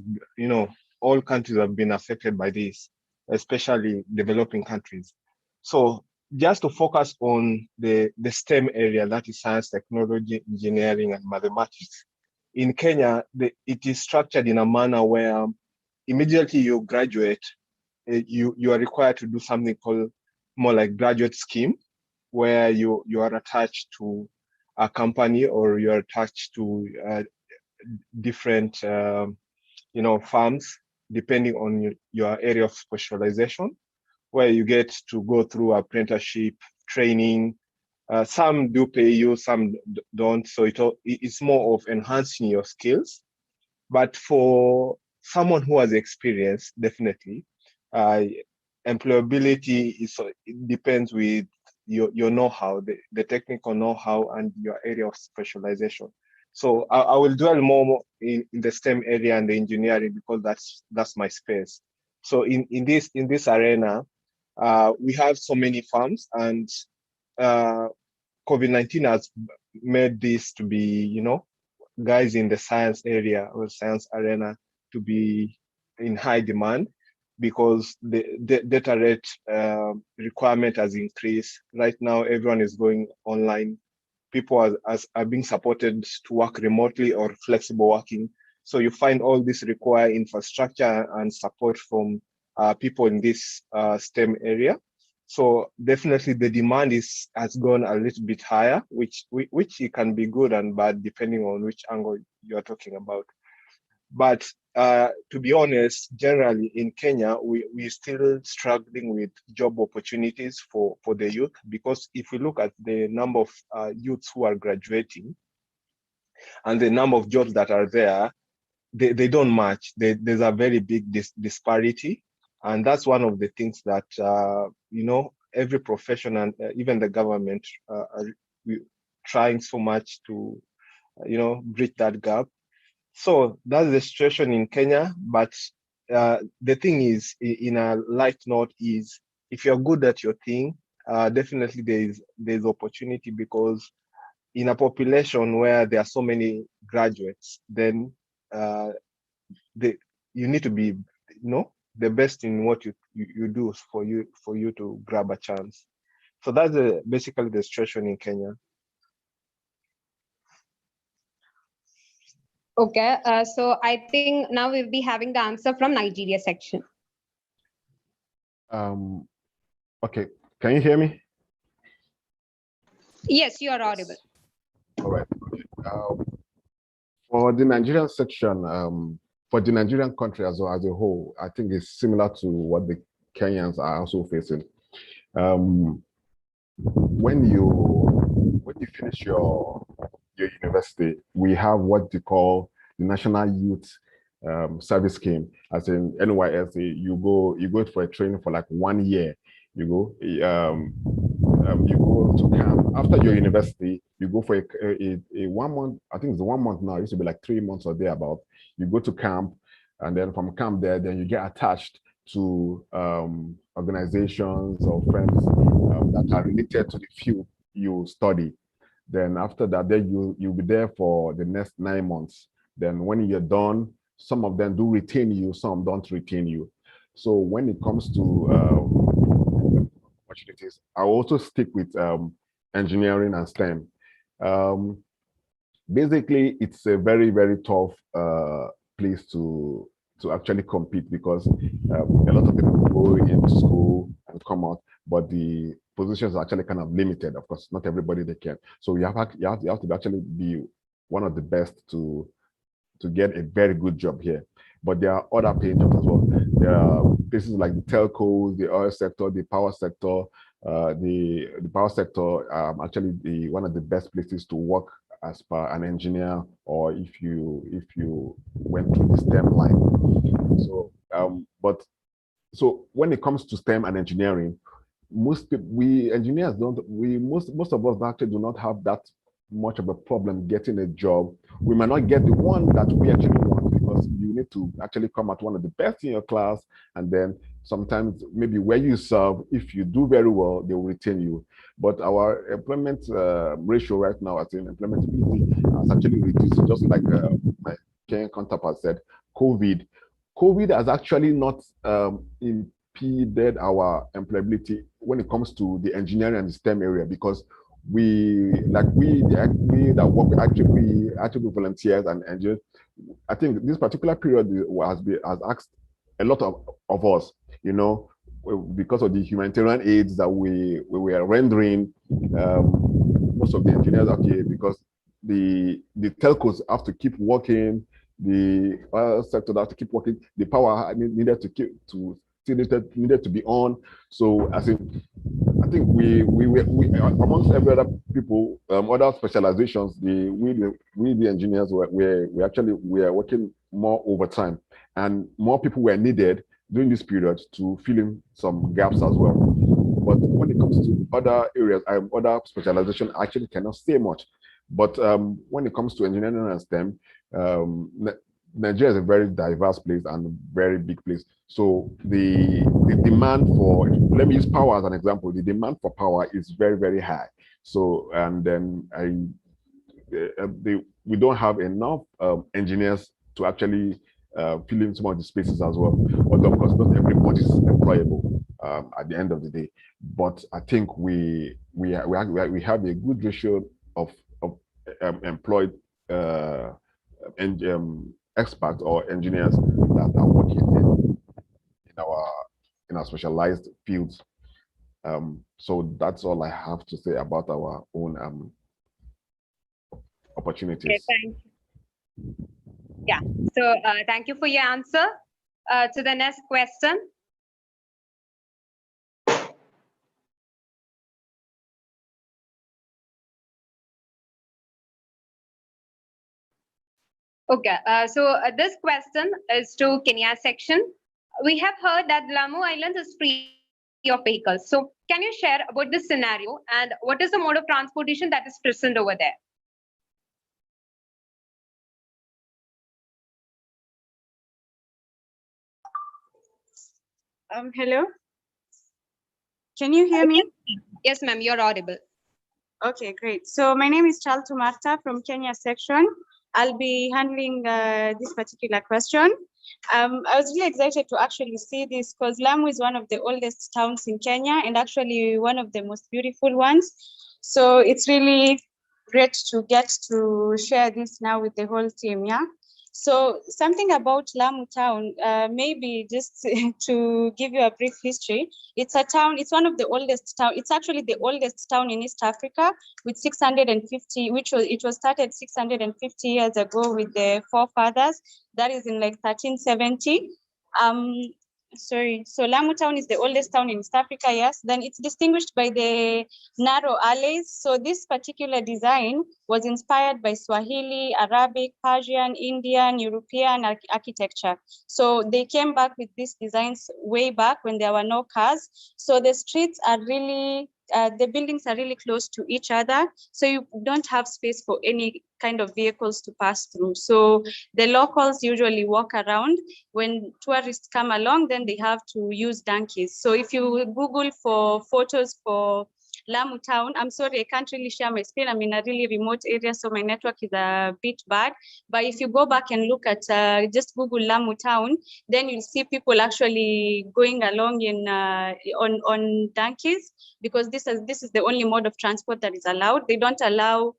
all countries have been affected by this, especially developing countries. So just to focus on the STEM area, that is science, technology, engineering, and mathematics. In Kenya, it is structured in a manner where immediately you graduate, you are required to do something called more like graduate scheme, where you are attached to a company or you're attached to different firms, depending on your area of specialization, where you get to go through apprenticeship training. Some do pay you, some don't. So it's more of enhancing your skills. But for someone who has experience, definitely, employability it depends with your know-how, the technical know-how and your area of specialization. So I will dwell more in the STEM area and the engineering because that's my space. So in this arena, we have so many firms, and COVID-19 has made this to be, guys in the science area or science arena to be in high demand because the data rate requirement has increased. Right now, everyone is going online. people are being supported to work remotely or flexible working. So you find all this require infrastructure and support from people in this STEM area. So definitely the demand has gone a little bit higher, which it can be good and bad depending on which angle you're talking about. But to be honest, generally in Kenya, we're still struggling with job opportunities for the youth, because if we look at the number of youths who are graduating and the number of jobs that are there, they don't match. There's a very big disparity. And that's one of the things that, every profession and even the government are trying so much to, bridge that gap. So that's the situation in Kenya. But the thing is, in a light note, is if you're good at your thing, definitely there's opportunity, because in a population where there are so many graduates, then you need to be, the best in what you do for you to grab a chance. So that's basically the situation in Kenya. Okay, so I think now we'll be having the answer from Nigeria section. Okay, can you hear me? Yes, you are audible. All right. For the Nigerian section, for the Nigerian country as a whole, I think it's similar to what the Kenyans are also facing. When you finish your university, we have what they call the National Youth Service Scheme. As in NYSA, you go for a training for like 1 year. You go to camp after your university. You go for a 1 month. I think it's 1 month now. It used to be like 3 months or thereabout. You go to camp, and then from camp there, then you get attached to organizations or friends that are related to the field you study. Then after that, then you'll be there for the next 9 months. Then when you're done, some of them do retain you, some don't retain you. So when it comes to opportunities, I also stick with engineering and STEM. Basically, it's a very, very tough place to actually compete, because a lot of people go into school and come out, but the positions are actually kind of limited. Of course, not everybody they can. So you have to actually be one of the best to get a very good job here. But there are other paying jobs as well. There are places like the telcos, the oil sector, the power sector. The power sector actually one of the best places to work as per an engineer, or if you went through the STEM line. So so when it comes to STEM and engineering, most of us actually do not have that much of a problem getting a job. We might not get the one that we actually want, because you need to actually come at one of the best in your class, and then sometimes maybe where you serve, if you do very well, they will retain you. But our employment ratio right now, I think employmentability has actually reduced, just like my Kenyan counterpart said. COVID has actually not impeded our employability when it comes to the engineering and the STEM area, because we that work actually volunteers and engineers. I think this particular period has asked a lot of us, because of the humanitarian aids that we were rendering. Most of the engineers, because the telcos have to keep working, the oil sector have to keep working, the power needed to be on. So I think we amongst every other people, other specializations, we the engineers we are working more overtime, and more people were needed during this period to fill in some gaps as well. But when it comes to other areas, other specialization, I actually cannot say much. But when it comes to engineering and STEM, Nigeria is a very diverse place and a very big place. So the demand for, let me use power as an example, the demand for power is very, very high. So, and then we don't have enough engineers to actually fill in some of the spaces as well. Although, of course, not everybody is employable at the end of the day. But I think we have a good ratio of employed experts or engineers that are working in our specialized fields. So that's all I have to say about our own opportunities. Okay, thank you. Yeah, so thank you for your answer. To the next question. Okay, so this question is to Kenya section. We have heard that Lamu Island is free of vehicles. So can you share about this scenario and what is the mode of transportation that is present over there? Hello. Can you hear me? Yes, ma'am, you're audible. Okay, great. So my name is Chaltu Marta from Kenya section. I'll be handling this particular question. I was really excited to actually see this because Lamu is one of the oldest towns in Kenya and actually one of the most beautiful ones. So it's really great to get to share this now with the whole team, yeah? So something about Lamu town, maybe just to give you a brief history, it's a town, it's one of the oldest town, it's actually the oldest town in East Africa with 650, it was started 650 years ago with the forefathers, that is in like 1370. So Lamu town is the oldest town in East Africa, yes. Then it's distinguished by the narrow alleys. So this particular design was inspired by Swahili, Arabic, Persian, Indian, European architecture. So they came back with these designs way back when there were no cars. So the streets are really, the buildings are really close to each other. So you don't have space for any kind of vehicles to pass through. So the locals usually walk around. When tourists come along, then they have to use donkeys. So if you Google for photos for Lamu town, I'm sorry, I can't really share my screen. I'm in a really remote area, so my network is a bit bad. But if you go back and look at, just Google Lamu town, then you'll see people actually going along in on donkeys, because this is the only mode of transport that is allowed. They don't allow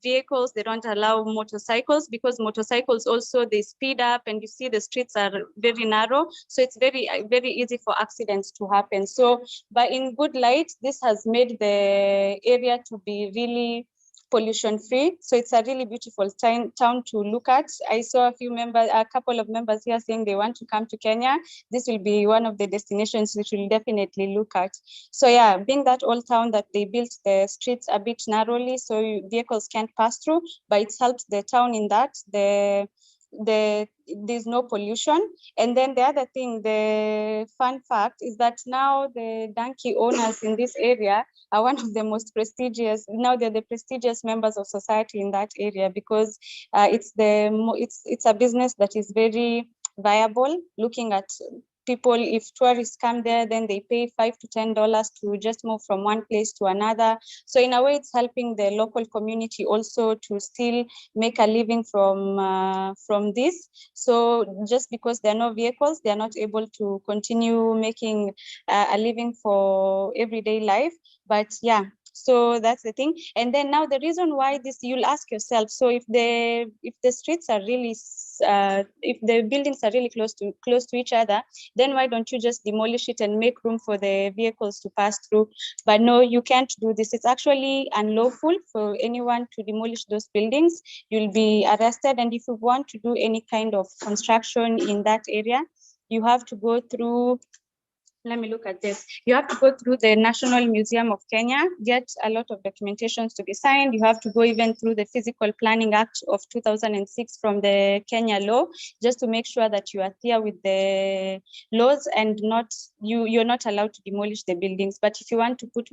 vehicles, they don't allow motorcycles, because motorcycles also, they speed up and you see the streets are very narrow. So it's very, very easy for accidents to happen. So, but in good light, this has made the area to be really pollution free. So it's a really beautiful town to look at. I saw a couple of members here saying they want to come to Kenya. This will be one of the destinations which we'll definitely look at. So yeah, being that old town that they built the streets a bit narrowly so vehicles can't pass through, but it helps the town in that there's no pollution. And then the other thing, the fun fact is that now the donkey owners in this area are one of the most prestigious, now they're the prestigious members of society in that area, because it's a business that is very viable. Looking at people, if tourists come there, then they pay $5 to $10 to just move from one place to another. So in a way, it's helping the local community also to still make a living from this. So just because there are no vehicles, they are not able to continue making a living for everyday life. But yeah, so that's the thing. And then now the reason why this, you'll ask yourself, so if the streets are really if the buildings are really close to each other, then why don't you just demolish it and make room for the vehicles to pass through? But no, you can't do this. It's actually unlawful for anyone to demolish those buildings. You'll be arrested. And if you want to do any kind of construction in that area, you have to go through, let me look at this. You have to go through the National Museum of Kenya, get a lot of documentations to be signed. You have to go even through the Physical Planning Act of 2006 from the Kenya law, just to make sure that you adhere with the laws and you're not allowed to demolish the buildings. But if you want to put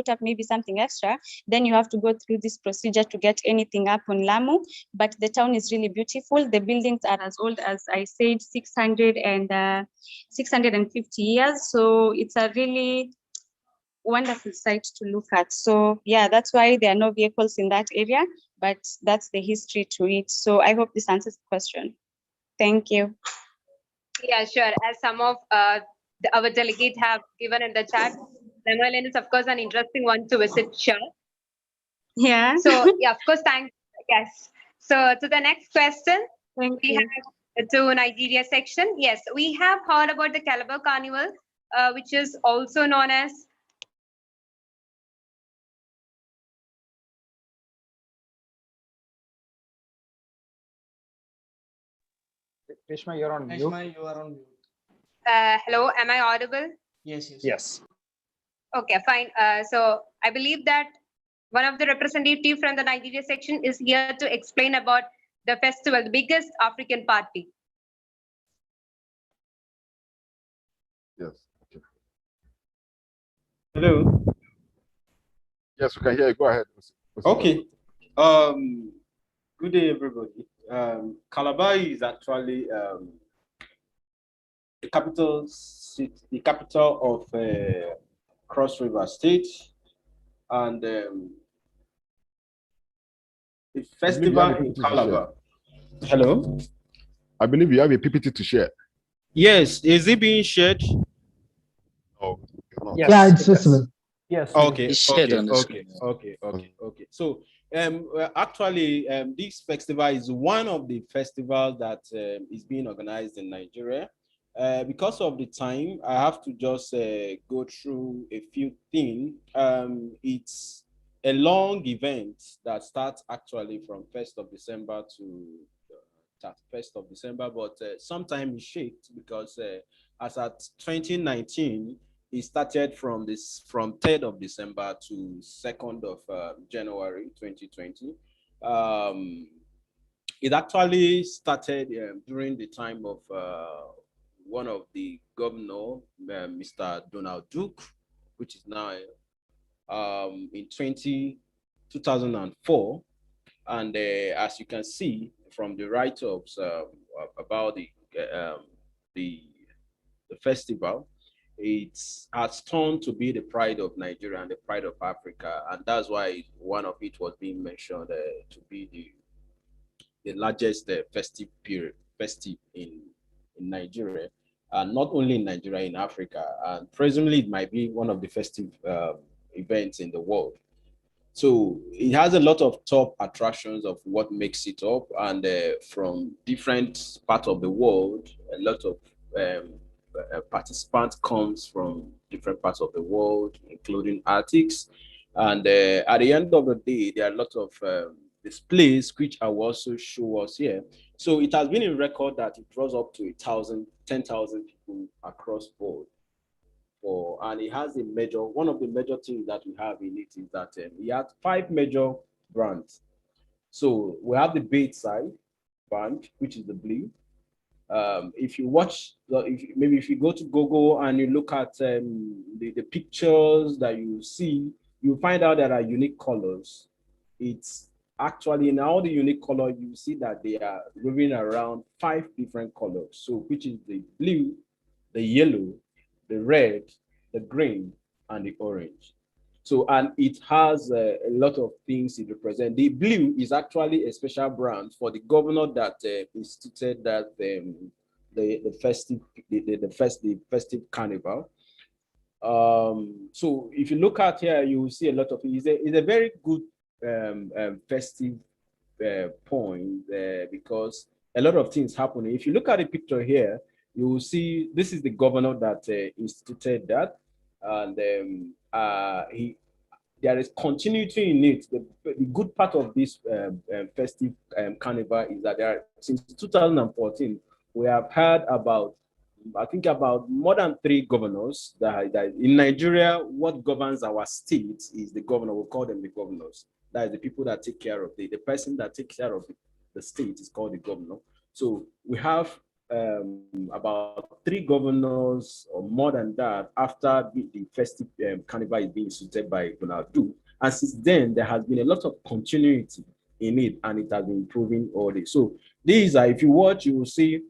up maybe something extra, then you have to go through this procedure to get anything up on Lamu. But the town is really beautiful. The buildings are as old as I said, 650 years. So it's a really wonderful site to look at. So yeah, that's why there are no vehicles in that area, but that's the history to it. So I hope this answers the question. Thank you. Yeah, sure. As some of our delegates have given in the chat, Lamu Island is of course an interesting one to visit, sure. Yeah. So yeah, of course, yes. So to the next question, Thank we you. have to Nigeria section. Yes, we have heard about the Calabar Carnival, which is also known as Reshma, you're on mute. Reshma, you are on mute. hello, am I audible? Yes, yes. Yes. Okay, fine. So I believe that one of the representative from the Nigeria section is here to explain about the festival, the biggest African party. Yes. Okay. Hello. Yes, we can hear you. Go ahead. Okay. Good day, everybody. Calabar is actually the capital city, the capital of Cross River State, and the festival in Calabar. Hello. I believe you have a PPT to share. Yes. Is it being shared? Oh, yes. Yeah, it's visible. Yes. Okay. shared Okay. on the Okay. screen. Okay. Okay. Okay. So, actually, this festival is one of the festivals that is being organized in Nigeria. Because of the time, I have to just go through a few things. It's a long event that starts actually from 1st of December to 1st of December, but sometime it shaped because as at 2019, it started from 3rd of December to 2nd of January 2020. It actually started during the time of one of the governor, Mr. Donald Duke, which is now in 2004. And as you can see from the write-ups about the festival, it has turned to be the pride of Nigeria and the pride of Africa, and that's why one of it was being mentioned to be the largest festive in Nigeria, and not only in Nigeria, in Africa, and presumably it might be one of the festive events in the world. So it has a lot of top attractions of what makes it up, and from different parts of the world, a lot of participants comes from different parts of the world, including artists. And at the end of the day, there are a lot of displays which I will also show us here. So it has been in record that it draws up to 10,000 people across board. And it has one of the major things that we have in it is that it has 5 major brands. So we have the Bateside brand, which is the blue. If you watch, if you go to Google and you look at the pictures that you see, you find out there are unique colors. It's actually in all the unique colors, you see that they are moving around 5 different colors. So which is the blue, the yellow, the red, the green, and the orange. So, and it has a lot of things it represents. The blue is actually a special brand for the governor that instituted that the festive carnival. So if you look at here, you will see a lot of it. It's a very good festive point because a lot of things happen. If you look at the picture here, you will see this is the governor that instituted that, and there is continuity in it. The good part of this festive carnival is that since 2014, we have had about, I think about more than 3 governors that in Nigeria. What governs our state is the governor. We call them the governors. That is the people that take care of the person that takes care of the state is called the governor. So we have about 3 governors or more than that after the festive carnival is being instituted by Donald Duke. And since then, there has been a lot of continuity in it, and it has been improving all day. So these are, if you watch, you will see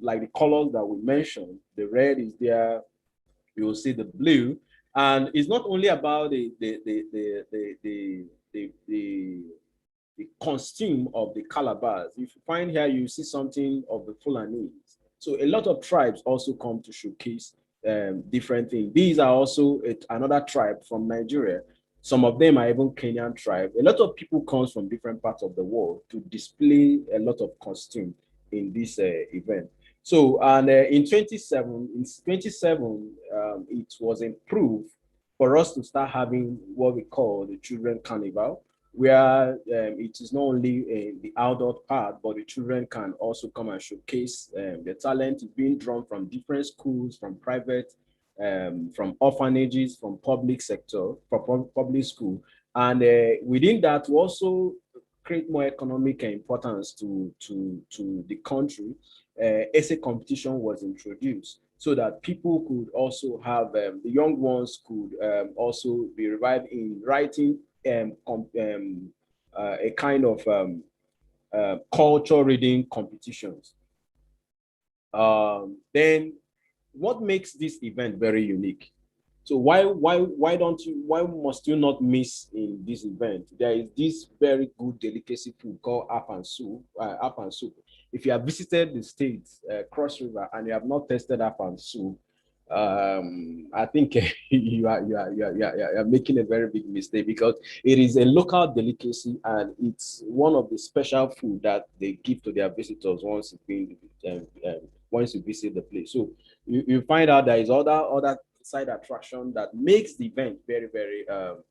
like the colors that we mentioned. The red is there. You will see the blue, and it's not only about the costume of the Calabars. If you find here, you see something of the Fulanese. So a lot of tribes also come to showcase different things. These are also another tribe from Nigeria Some of them are even Kenyan tribe. A lot of people comes from different parts of the world to display a lot of costume in this event. So, and in 27, it was improved for us to start having what we call the children carnival, where it is not only the outdoor part, but the children can also come and showcase their talent being drawn from different schools, from private, from orphanages, from public sector, from public school. And within that, we also create more economic importance to the country. Essay competition was introduced so that people could also have, the young ones could also be revived in writing a kind of culture reading competitions. Then what makes this event very unique? So why must you not miss in this event? There is this very good delicacy food called appan soup. If you have visited the States, Cross River, and you have not tasted appan soup, I think you are making a very big mistake, because it is a local delicacy and it's one of the special food that they give to their visitors once you visit the place. So you find out there is other side attraction that makes the event very, very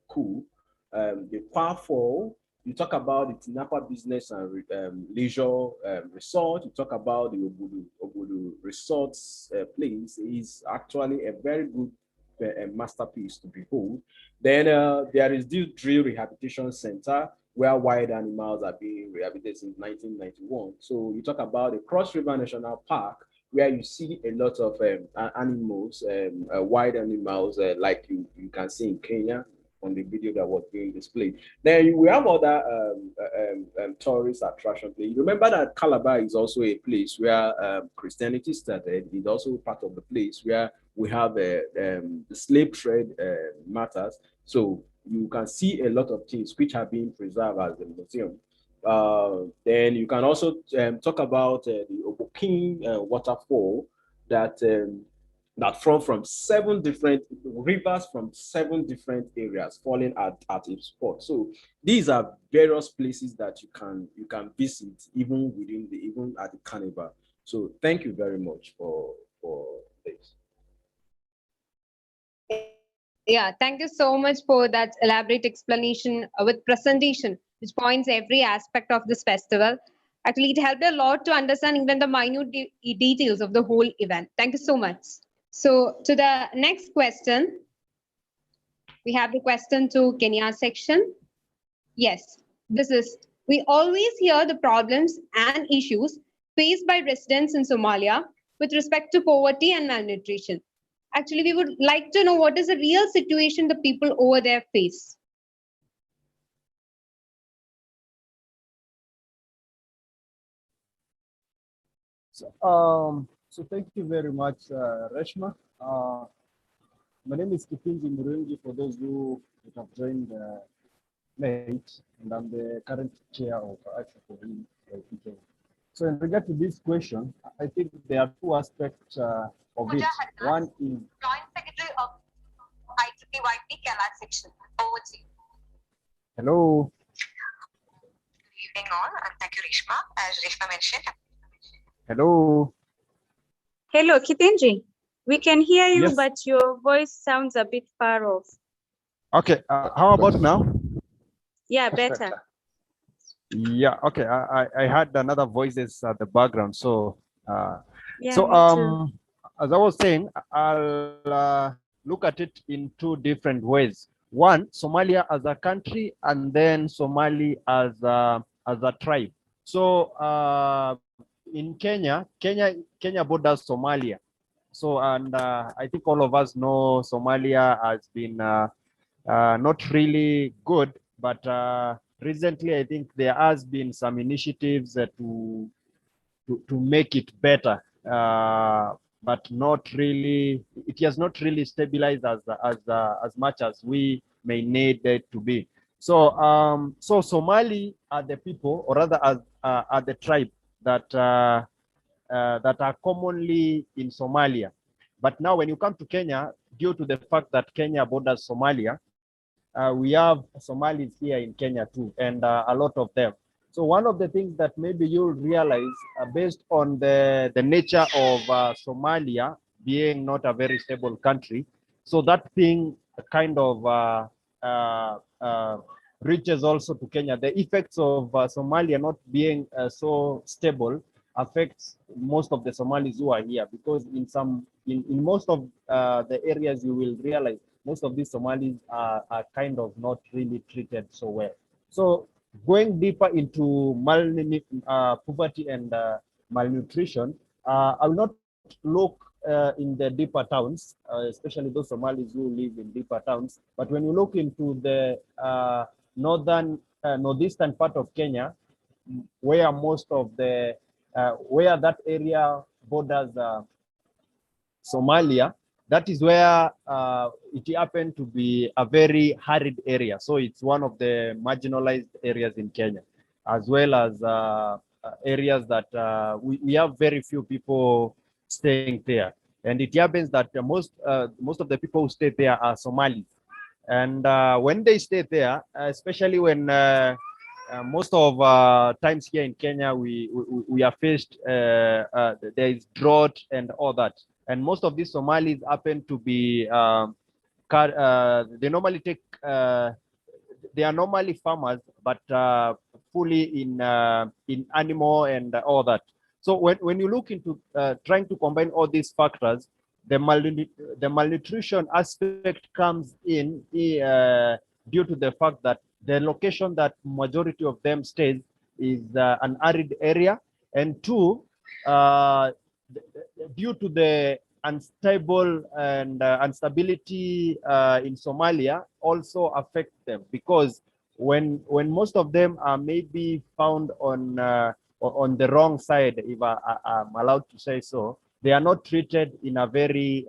cool. The Powerful, you talk about the Tinapa Business and Leisure Resort, you talk about the Obudu Resorts place, is actually a very good masterpiece to behold. Then there is the Drill Rehabilitation Center, where wild animals are being rehabilitated since 1991. So you talk about the Cross River National Park, where you see a lot of animals, wild animals, like you can see in Kenya on the video that was being displayed. Then we have other tourist attraction. You remember that Calabar is also a place where Christianity started. It's also part of the place where we have the slave trade matters. So you can see a lot of things which have been preserved as a museum. Then you can also talk about the Obokin waterfall that from 7 different rivers from 7 different areas falling at a spot. So these are various places that you can visit even at the carnival. So thank you very much for this. Yeah, thank you so much for that elaborate explanation with presentation, which points every aspect of this festival. Actually, it helped a lot to understand even the minute details of the whole event. Thank you so much. So to the next question, we have the question to Kenya section. Yes, this is, we always hear the problems and issues faced by residents in Somalia with respect to poverty and malnutrition. Actually, we would like to know what is the real situation the people over there face. So thank you very much, Reshma. My name is Kipinji Murungi, for those who have joined late, and I'm the current chair of IEEE. So in regard to this question, I think there are 2 aspects of it. One is Joint Secretary of IEEE Kerala section. Over to you. Hello. Good evening all, and thank you, Reshma. As Reshma mentioned. Hello. Hello, Kitenji. We can hear you, Yes. but your voice sounds a bit far off. Okay, how about now? Yeah, better. Yeah, okay. I had another voices at the background. So Yeah, so me too. as I was saying, I'll look at it in 2 different ways. One, Somalia as a country, and then Somali as a tribe. So in Kenya borders Somalia. So, and I think all of us know Somalia has been not really good, but recently I think there has been some initiatives to make it better, but not really. It has not really stabilized as much as we may need it to be. So so Somali are the people, or rather are the tribe that that are commonly in Somalia. But now when you come to Kenya, due to the fact that Kenya borders Somalia, we have Somalis here in Kenya too, and a lot of them. So one of the things that maybe you'll realize, based on the nature of Somalia being not a very stable country, so that thing kind of reaches also to Kenya. The effects of Somalia not being so stable affects most of the Somalis who are here, because in most of the areas you will realize most of these Somalis are kind of not really treated so well. So going deeper into poverty and malnutrition, I will not look in the deeper towns, especially those Somalis who live in deeper towns. But when you look into the northeastern part of Kenya, where most of the where that area borders Somalia, that is where it happened to be a very arid area. So it's one of the marginalized areas in Kenya, as well as areas that we have very few people staying there. And it happens that most of the people who stay there are Somalis. And when they stay there, especially when most of times here in Kenya, we are faced, there is drought and all that. And most of these Somalis happen to be, they normally take, they are normally farmers, but fully in animal and all that. So when you look into trying to combine all these factors, the malnutrition aspect comes in due to the fact that the location that majority of them stays is an arid area, and two, due to the unstable and instability in Somalia also affect them, because when most of them are maybe found on the wrong side, if I'm allowed to say so, they are not treated in a very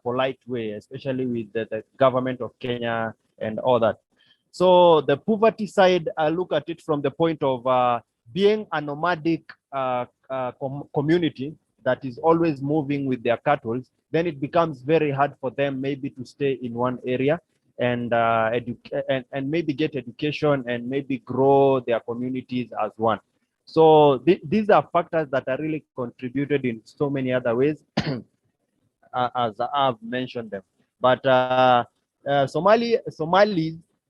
polite way, especially with the government of Kenya and all that. So the poverty side, I look at it from the point of being a nomadic community that is always moving with their cattle, then it becomes very hard for them maybe to stay in one area and maybe get education and maybe grow their communities as one. So these are factors that are really contributed in so many other ways, as I've mentioned them. But Somalis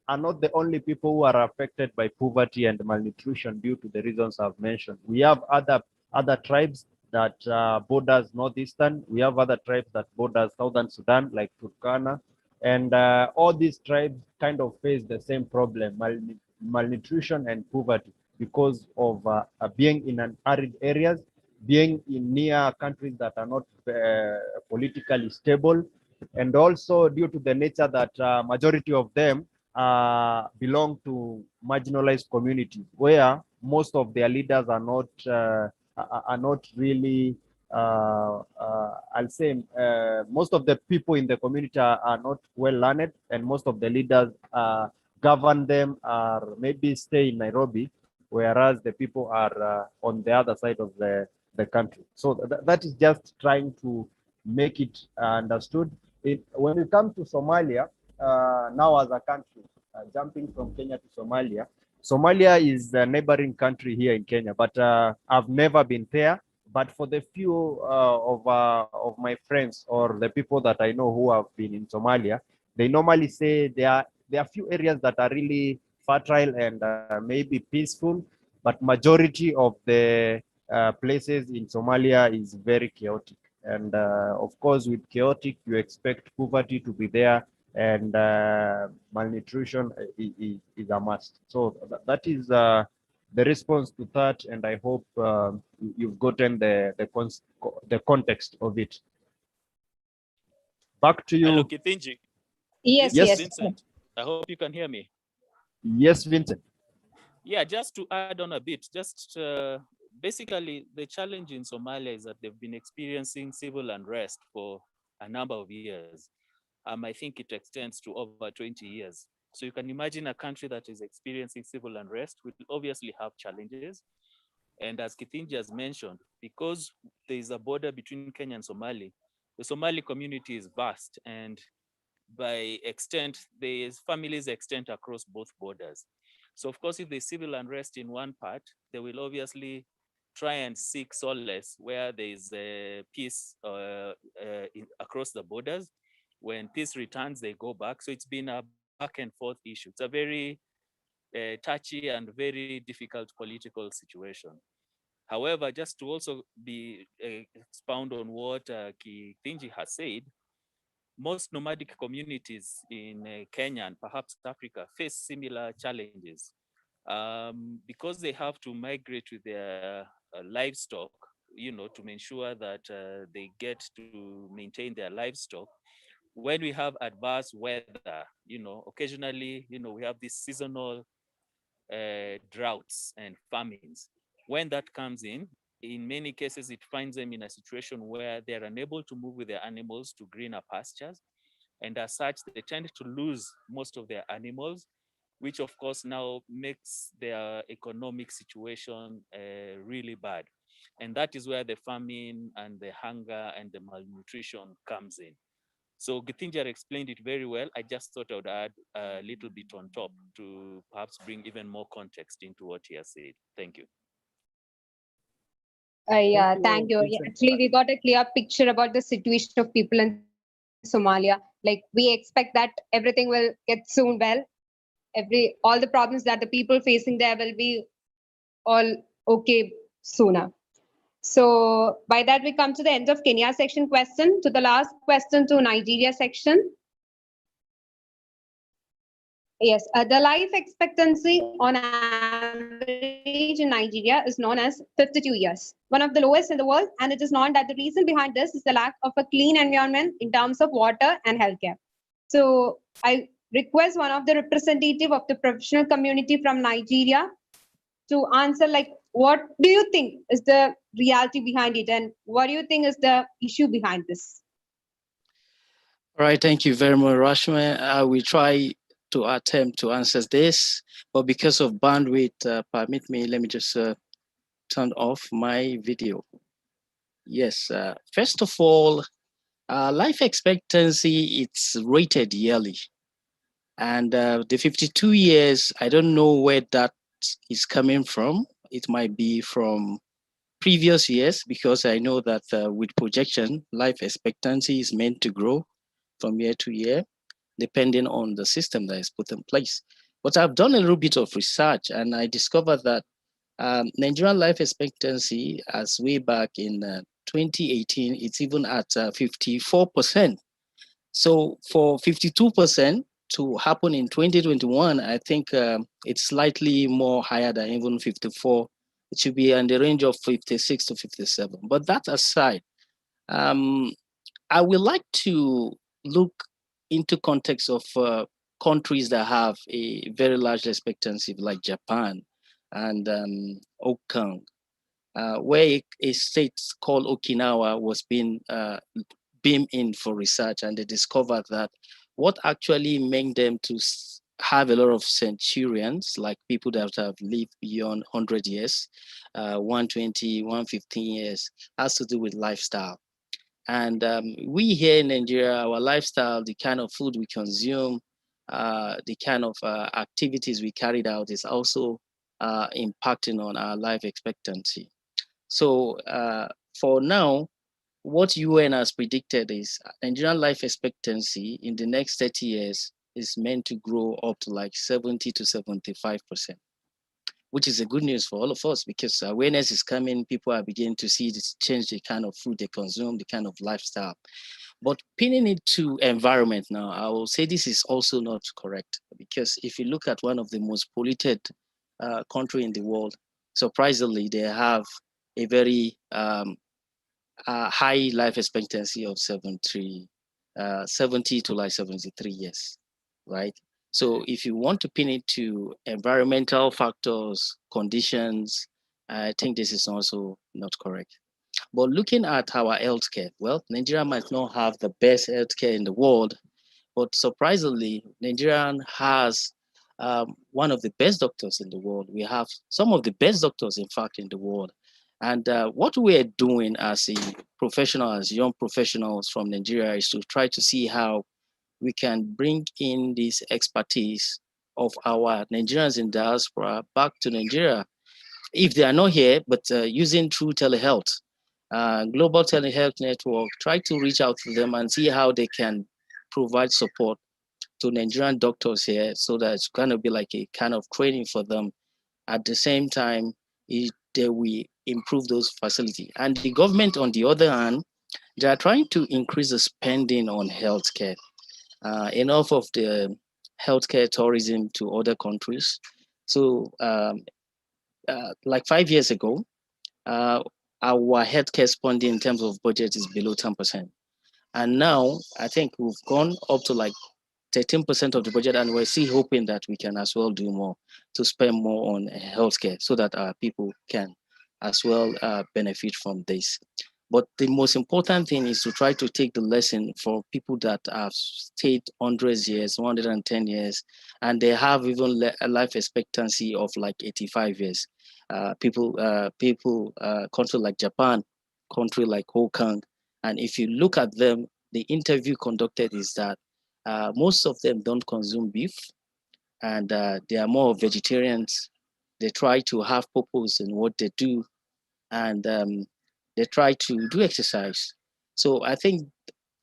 are not the only people who are affected by poverty and malnutrition due to the reasons I've mentioned. We have other tribes that borders northeastern. We have other tribes that borders southern Sudan, like Turkana. And all these tribes kind of face the same problem, malnutrition and poverty, because of being in an arid areas, being in near countries that are not politically stable, and also due to the nature that majority of them belong to marginalized communities, where most of their leaders are not really, I'll say, most of the people in the community are not well learned, and most of the leaders govern them are maybe stay in Nairobi, whereas the people are on the other side of the country. So that is just trying to make it understood. When we come to Somalia, now as a country, jumping from Kenya to Somalia, Somalia is a neighboring country here in Kenya, but I've never been there. But for the few of my friends or the people that I know who have been in Somalia, they normally say there are few areas that are really fertile and maybe peaceful, but majority of the places in Somalia is very chaotic. And of course, with chaotic, you expect poverty to be there, and malnutrition is a must. So that is the response to that, and I hope you've gotten the context of it. Back to you. Hello, Kithinji. Yes, This is yes. Vincent. I hope you can hear me. Yes, Vincent. Yeah, just to add on a bit, just basically the challenge in Somalia is that they've been experiencing civil unrest for a number of years. I think it extends to over 20 years. So you can imagine a country that is experiencing civil unrest will obviously have challenges. And as Kithinji has mentioned, because there is a border between Kenya and Somali, the Somali community is vast, and by extent, there's families extend across both borders. So of course, if there's civil unrest in one part, they will obviously try and seek solace where there is peace across the borders. When peace returns, they go back. So it's been a back and forth issue. It's a very touchy and very difficult political situation. However, just to also be expound on what Kithinji has said, most nomadic communities in Kenya and perhaps Africa face similar challenges because they have to migrate with their livestock, to ensure that they get to maintain their livestock. When we have adverse weather, occasionally, we have these seasonal droughts and famines. When that comes in many cases, it finds them in a situation where they're unable to move with their animals to greener pastures. And as such, they tend to lose most of their animals, which of course now makes their economic situation really bad. And that is where the famine and the hunger and the malnutrition comes in. So Githinjar explained it very well. I just thought I would add a little bit on top to perhaps bring even more context into what he has said. Thank you. Yeah, thank you. Yeah, actually, we got a clear picture about the situation of people in Somalia. Like, we expect that everything will get soon well. All the problems that the people facing there will be all okay sooner. So by that, we come to the end of Kenya section question. To the last question to Nigeria section. Yes, the life expectancy on average in Nigeria is known as 52 years, one of the lowest in the world, and it is known that the reason behind this is the lack of a clean environment in terms of water and healthcare. So I request one of the representative of the professional community from Nigeria to answer, like, what do you think is the reality behind it, and what do you think is the issue behind this? All right, thank you very much, Rashma. I will try to attempt to answer this, but because of bandwidth, permit me, let me just turn off my video. Yes, first of all, life expectancy, it's rated yearly. And the 52 years, I don't know where that is coming from. It might be from previous years, because I know that with projection, life expectancy is meant to grow from year to year, depending on the system that is put in place. But I've done a little bit of research, and I discovered that Nigerian life expectancy, as way back in 2018, it's even at 54%. So for 52% to happen in 2021, I think it's slightly more higher than even 54. It should be in the range of 56 to 57. But that aside, I would like to look into context of countries that have a very large expectancy, like Japan and Okang, where a state called Okinawa was being beamed in for research, and they discovered that what actually made them to have a lot of centurions, like people that have lived beyond 100 years, 120, 115 years, has to do with lifestyle. And we here in Nigeria, our lifestyle, the kind of food we consume, the kind of activities we carried out is also impacting on our life expectancy. So for now, what UN has predicted is Nigerian life expectancy in the next 30 years is meant to grow up to like 70 to 75%, which is a good news for all of us, because awareness is coming. People are beginning to see this change, the kind of food they consume, the kind of lifestyle. But pinning it to environment now, I will say this is also not correct, because if you look at one of the most polluted country in the world, surprisingly, they have a very high life expectancy of 70 to like 73 years, right? So if you want to pin it to environmental factors, conditions, I think this is also not correct. But looking at our healthcare, well, Nigeria might not have the best healthcare in the world, but surprisingly, Nigeria has one of the best doctors in the world. We have some of the best doctors, in fact, in the world. And what we're doing as a professional, as young professionals from Nigeria, is to try to see how we can bring in this expertise of our Nigerians in diaspora back to Nigeria, if they are not here, but using through telehealth, global telehealth network, try to reach out to them and see how they can provide support to Nigerian doctors here, so that it's going to be like a kind of training for them. At the same time, they will improve those facilities. And the government, on the other hand, they are trying to increase the spending on healthcare. Enough of the healthcare tourism to other countries. So like 5 years ago, our healthcare spending in terms of budget is below 10%. And now I think we've gone up to like 13% of the budget, and we're still hoping that we can as well do more to spend more on healthcare so that our people can as well benefit from this. But the most important thing is to try to take the lesson for people that have stayed 100 years, 110 years, and they have even a life expectancy of like 85 years. Country like Japan, country like Hong Kong, and if you look at them, the interview conducted is that most of them don't consume beef, and they are more vegetarians. They try to have purpose in what they do, and they try to do exercise. So I think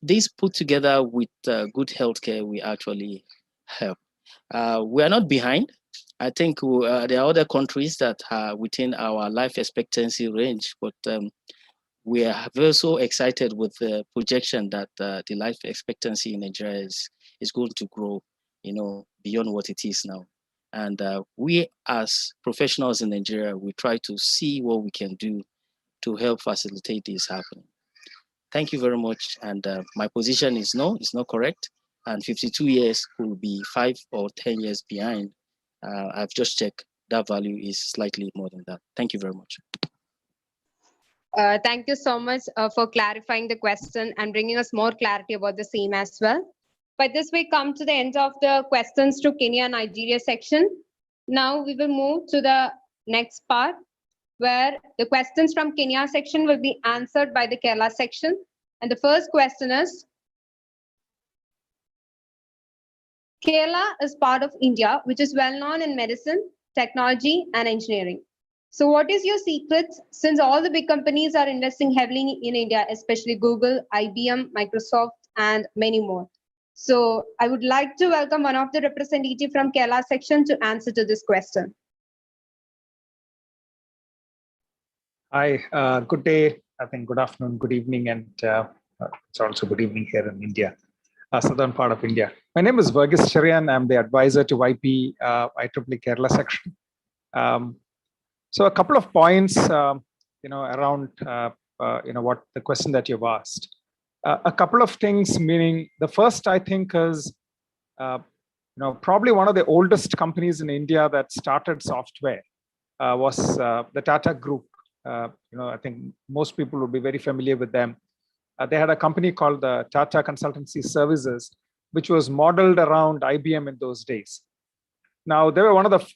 this put together with good healthcare, we actually help. We are not behind. I think there are other countries that are within our life expectancy range, but we are very so excited with the projection that the life expectancy in Nigeria is going to grow, beyond what it is now. And we as professionals in Nigeria, we try to see what we can do to help facilitate this happening. Thank you very much. And my position is no, it's not correct. And 52 years could be 5 or 10 years behind. I've just checked, that value is slightly more than that. Thank you very much. Thank you so much for clarifying the question and bringing us more clarity about the same as well. By this, we come to the end of the questions to Kenya, Nigeria section. Now we will move to the next part, where the questions from Kenya section will be answered by the Kerala section. And the first question is, Kerala is part of India, which is well known in medicine, technology, and engineering. So what is your secret, since all the big companies are investing heavily in India, especially Google, IBM, Microsoft, and many more? So I would like to welcome one of the representatives from Kerala section to answer to this question. Hi, good day, I think good afternoon, good evening, and it's also good evening here in India, southern part of India. My name is Verghese Cherian. I'm the advisor to YP IEEE Kerala section. So a couple of points, around, what the question that you've asked. A couple of things, meaning the first, I think, is, probably one of the oldest companies in India that started software was the Tata Group. I think most people would be very familiar with them. They had a company called the Tata Consultancy Services, which was modeled around IBM in those days. Now, they were one of the,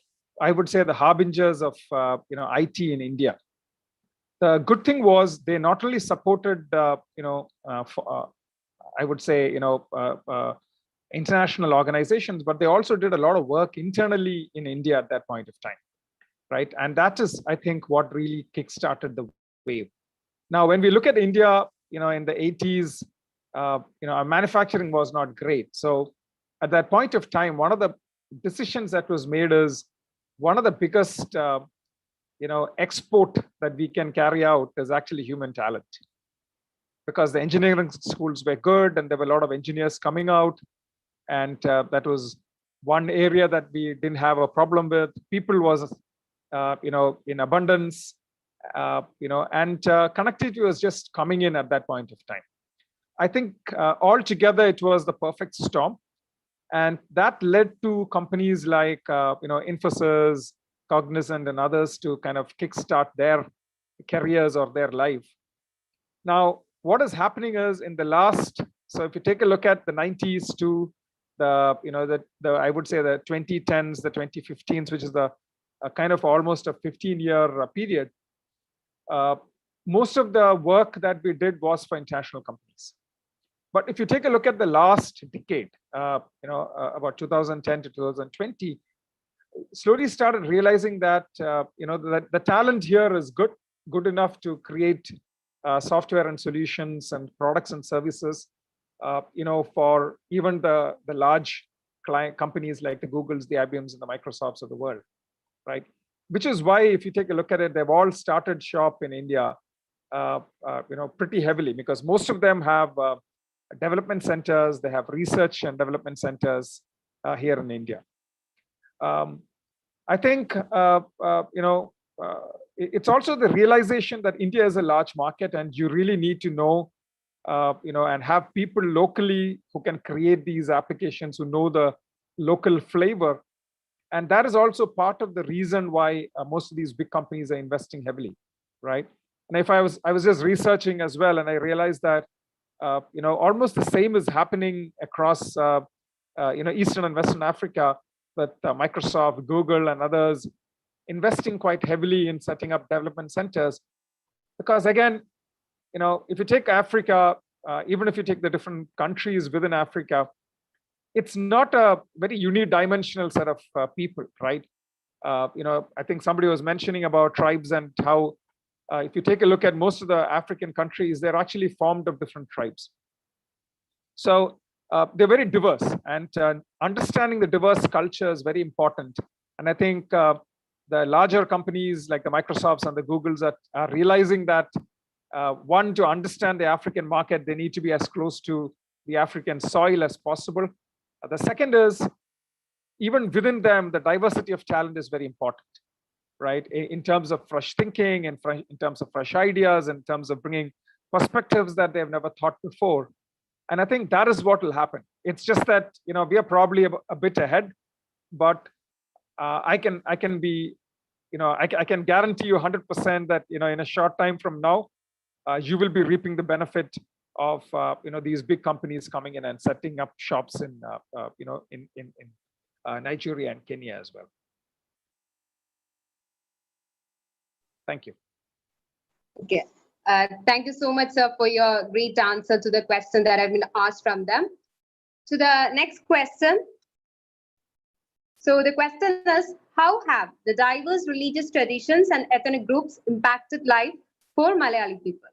I would say, the harbingers of IT in India. The good thing was they not only supported I would say international organizations, but they also did a lot of work internally in India at that point of time, right? And that is, I think, what really kickstarted the wave. Now, when we look at India, in the 80s, our manufacturing was not great. So at that point of time, one of the decisions that was made is, one of the biggest export that we can carry out is actually human talent, because the engineering schools were good and there were a lot of engineers coming out, and that was one area that we didn't have a problem with. People was in abundance, and connectivity was just coming in at that point of time. I think altogether it was the perfect storm. And that led to companies like Infosys, Cognizant, and others to kind of kickstart their careers or their life. Now, what is happening is, in the last, so if you take a look at the 90s to the I would say the 2010s, the 2015s, which is the kind of almost a 15-year period, most of the work that we did was for international companies. But if you take a look at the last decade, about 2010 to 2020, slowly started realizing that that the talent here is good enough to create software and solutions and products and services, for even the large client companies like the Googles, the IBMs, and the Microsofts of the world, right? Which is why, if you take a look at it, they've all started shop in India, pretty heavily, because most of them have development centers, they have research and development centers here in India. I think it's also the realization that India is a large market, and you really need to know, and have people locally who can create these applications, who know the local flavor. And that is also part of the reason why most of these big companies are investing heavily, right? And if I was just researching as well, and I realized that almost the same is happening across Eastern and Western Africa, with Microsoft, Google, and others investing quite heavily in setting up development centers. Because again, if you take Africa, even if you take the different countries within Africa, it's not a very unidimensional set of people, right? I think somebody was mentioning about tribes, and how if you take a look at most of the African countries, they're actually formed of different tribes. So they're very diverse, and understanding the diverse culture is very important. And I think the larger companies like the Microsofts and the Googles are realizing that, one, to understand the African market, they need to be as close to the African soil as possible. The second is, even within them, the diversity of talent is very important, right? In terms of fresh thinking, and in terms of fresh ideas, in terms of bringing perspectives that they've never thought before. And I think that is what will happen. It's just that, we are probably a bit ahead, but I can guarantee you 100% that, in a short time from now, you will be reaping the benefit of, these big companies coming in and setting up shops in Nigeria and Kenya as well. Thank you. Okay. Thank you so much, sir, for your great answer to the question that have been asked from them. To the next question. So the question is, how have the diverse religious traditions and ethnic groups impacted life for Malayali people?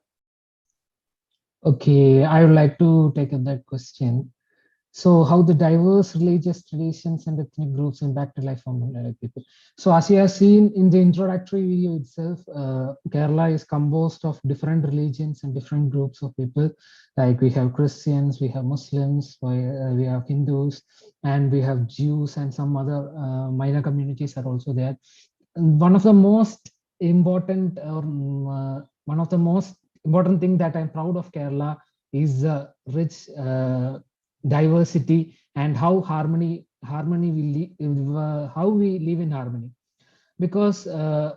Okay, I would like to take up that question. So how the diverse religious traditions and ethnic groups impacted life for Malayali people. So as you have seen in the introductory video itself, Kerala is composed of different religions and different groups of people. Like we have Christians, we have Muslims, we have Hindus, and we have Jews, and some other minor communities are also there. And one of the most important, thing that I'm proud of Kerala is the rich diversity, and how how we live in harmony. Because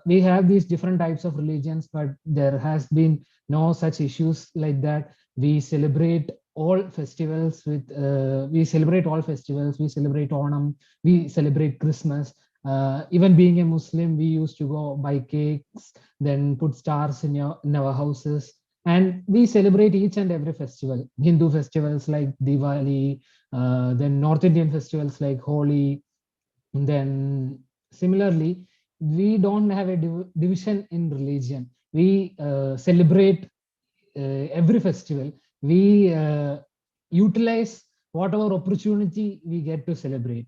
we have these different types of religions, but there has been no such issues like that. We celebrate all festivals we celebrate Onam, we celebrate Christmas. Even being a Muslim, we used to go buy cakes, then put stars in our houses, and we celebrate each and every festival. Hindu festivals like Diwali, then North Indian festivals like Holi. Then similarly, we don't have a division in religion. We celebrate every festival. We utilize whatever opportunity we get to celebrate.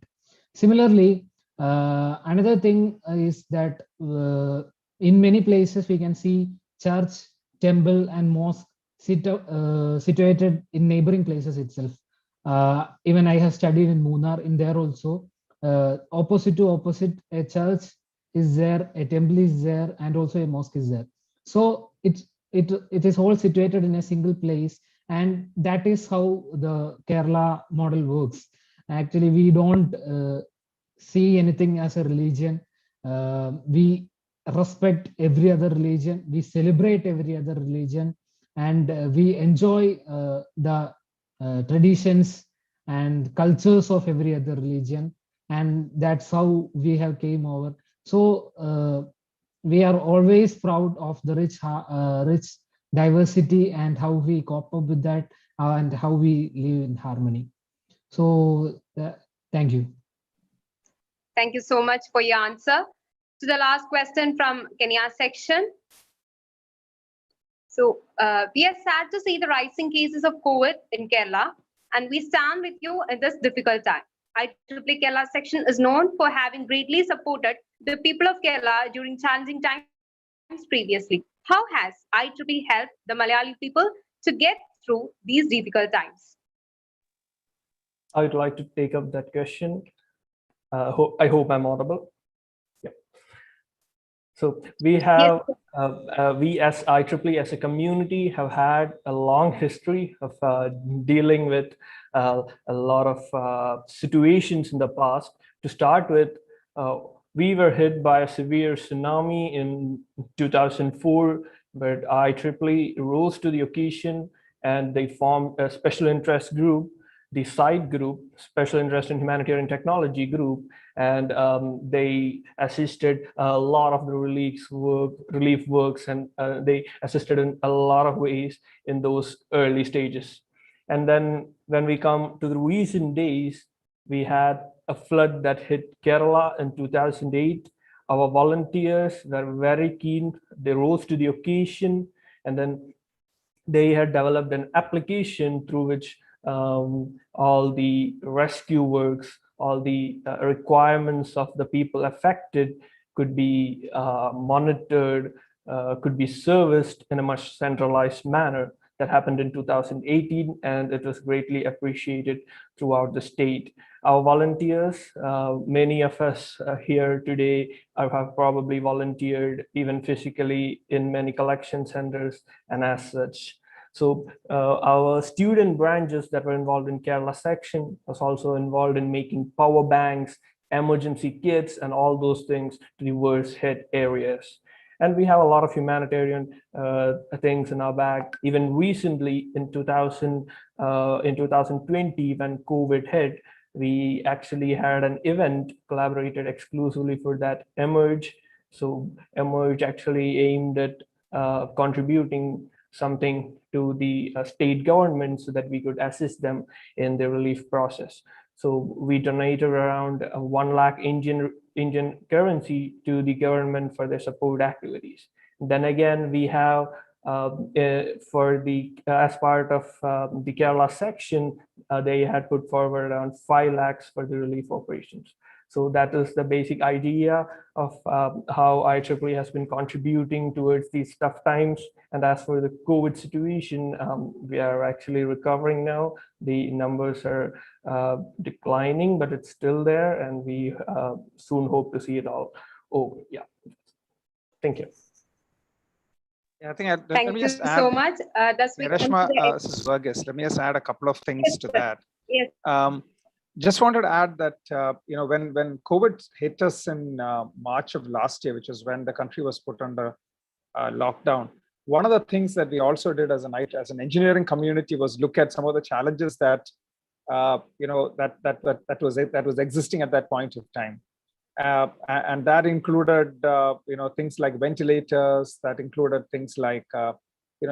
Similarly, another thing is that in many places we can see church, temple, and mosque situated in neighboring places itself. Even I have studied in Munnar. In there also, opposite to opposite, a church is there, a temple is there, and also a mosque is there. So it is all situated in a single place, and that is how the Kerala model works. Actually, we don't see anything as a religion. We respect every other religion, we celebrate every other religion, and we enjoy the traditions and cultures of every other religion, and that's how we have came over. So we are always proud of the rich diversity and how we cope up with that. and how we live in harmony. So thank you. Thank you so much for your answer. To the last question from Kenya section. So we are sad to see the rising cases of COVID in Kerala, and we stand with you in this difficult time. IEEE Kerala section is known for having greatly supported the people of Kerala during challenging times previously. How has IEEE helped the Malayali people to get through these difficult times? I would like to take up that question. I hope I'm audible. Yeah. So we have, we as IEEE as a community have had a long history of dealing with a lot of situations in the past. To start with, we were hit by a severe tsunami in 2004, but IEEE rose to the occasion and they formed a special interest group, the SIDE group, Special Interest in Humanitarian Technology group, and they assisted a lot of the relief works, and they assisted in a lot of ways in those early stages. And then when we come to the recent days, we had a flood that hit Kerala in 2008. Our volunteers were very keen. They rose to the occasion, and then they had developed an application through which all the rescue works, all the requirements of the people affected could be monitored, could be serviced in a much centralized manner. That happened in 2018, and it was greatly appreciated throughout the state. Our volunteers, many of us here today have probably volunteered even physically in many collection centers and as such. So our student branches that were involved in Kerala section was also involved in making power banks, emergency kits, and all those things to the worst hit areas. And we have a lot of humanitarian things in our bag. Even recently in 2020, when COVID hit, we actually had an event collaborated exclusively for that, Emerge. So Emerge actually aimed at contributing something to the state government so that we could assist them in the relief process. So we donated around 1 lakh Indian currency to the government for their support activities. Then again, we have for the as part of the Kerala section, they had put forward around 5 lakhs for the relief operations. So that is the basic idea of how IEEE has been contributing towards these tough times. And as for the COVID situation, we are actually recovering now. The numbers are declining, but it's still there, and we soon hope to see it all over. Yeah. Thank you. Yeah, I think let Thank me you just add, so much. Reshma, this is Varghese. Let me just add a couple of things to that. Yes. Just wanted to add that when COVID hit us in March of last year, which is when the country was put under lockdown, one of the things that we also did as an engineering community was look at some of the challenges that that was existing at that point of time, and that included things like ventilators, that included things like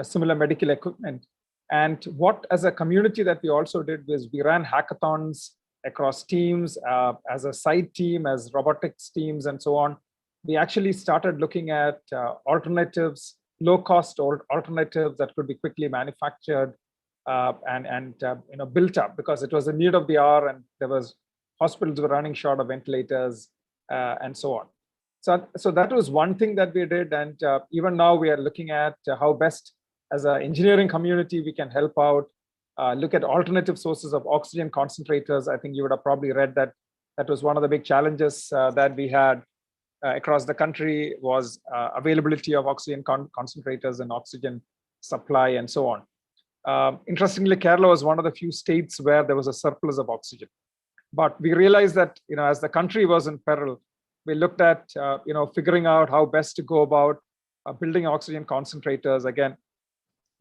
similar medical equipment. And what as a community that we also did was we ran hackathons across teams, as a side team, as robotics teams, and so on. We actually started looking at alternatives, low-cost alternatives that could be quickly manufactured and built up, because it was a need of the hour, and there was hospitals were running short of ventilators and so on. So that was one thing that we did, and even now we are looking at how best as an engineering community we can help out. Look at alternative sources of oxygen concentrators. I think you would have probably read that that was one of the big challenges that we had across the country, was availability of oxygen concentrators and oxygen supply and so on. Interestingly, Kerala was one of the few states where there was a surplus of oxygen. But we realized that as the country was in peril, we looked at figuring out how best to go about building oxygen concentrators, again,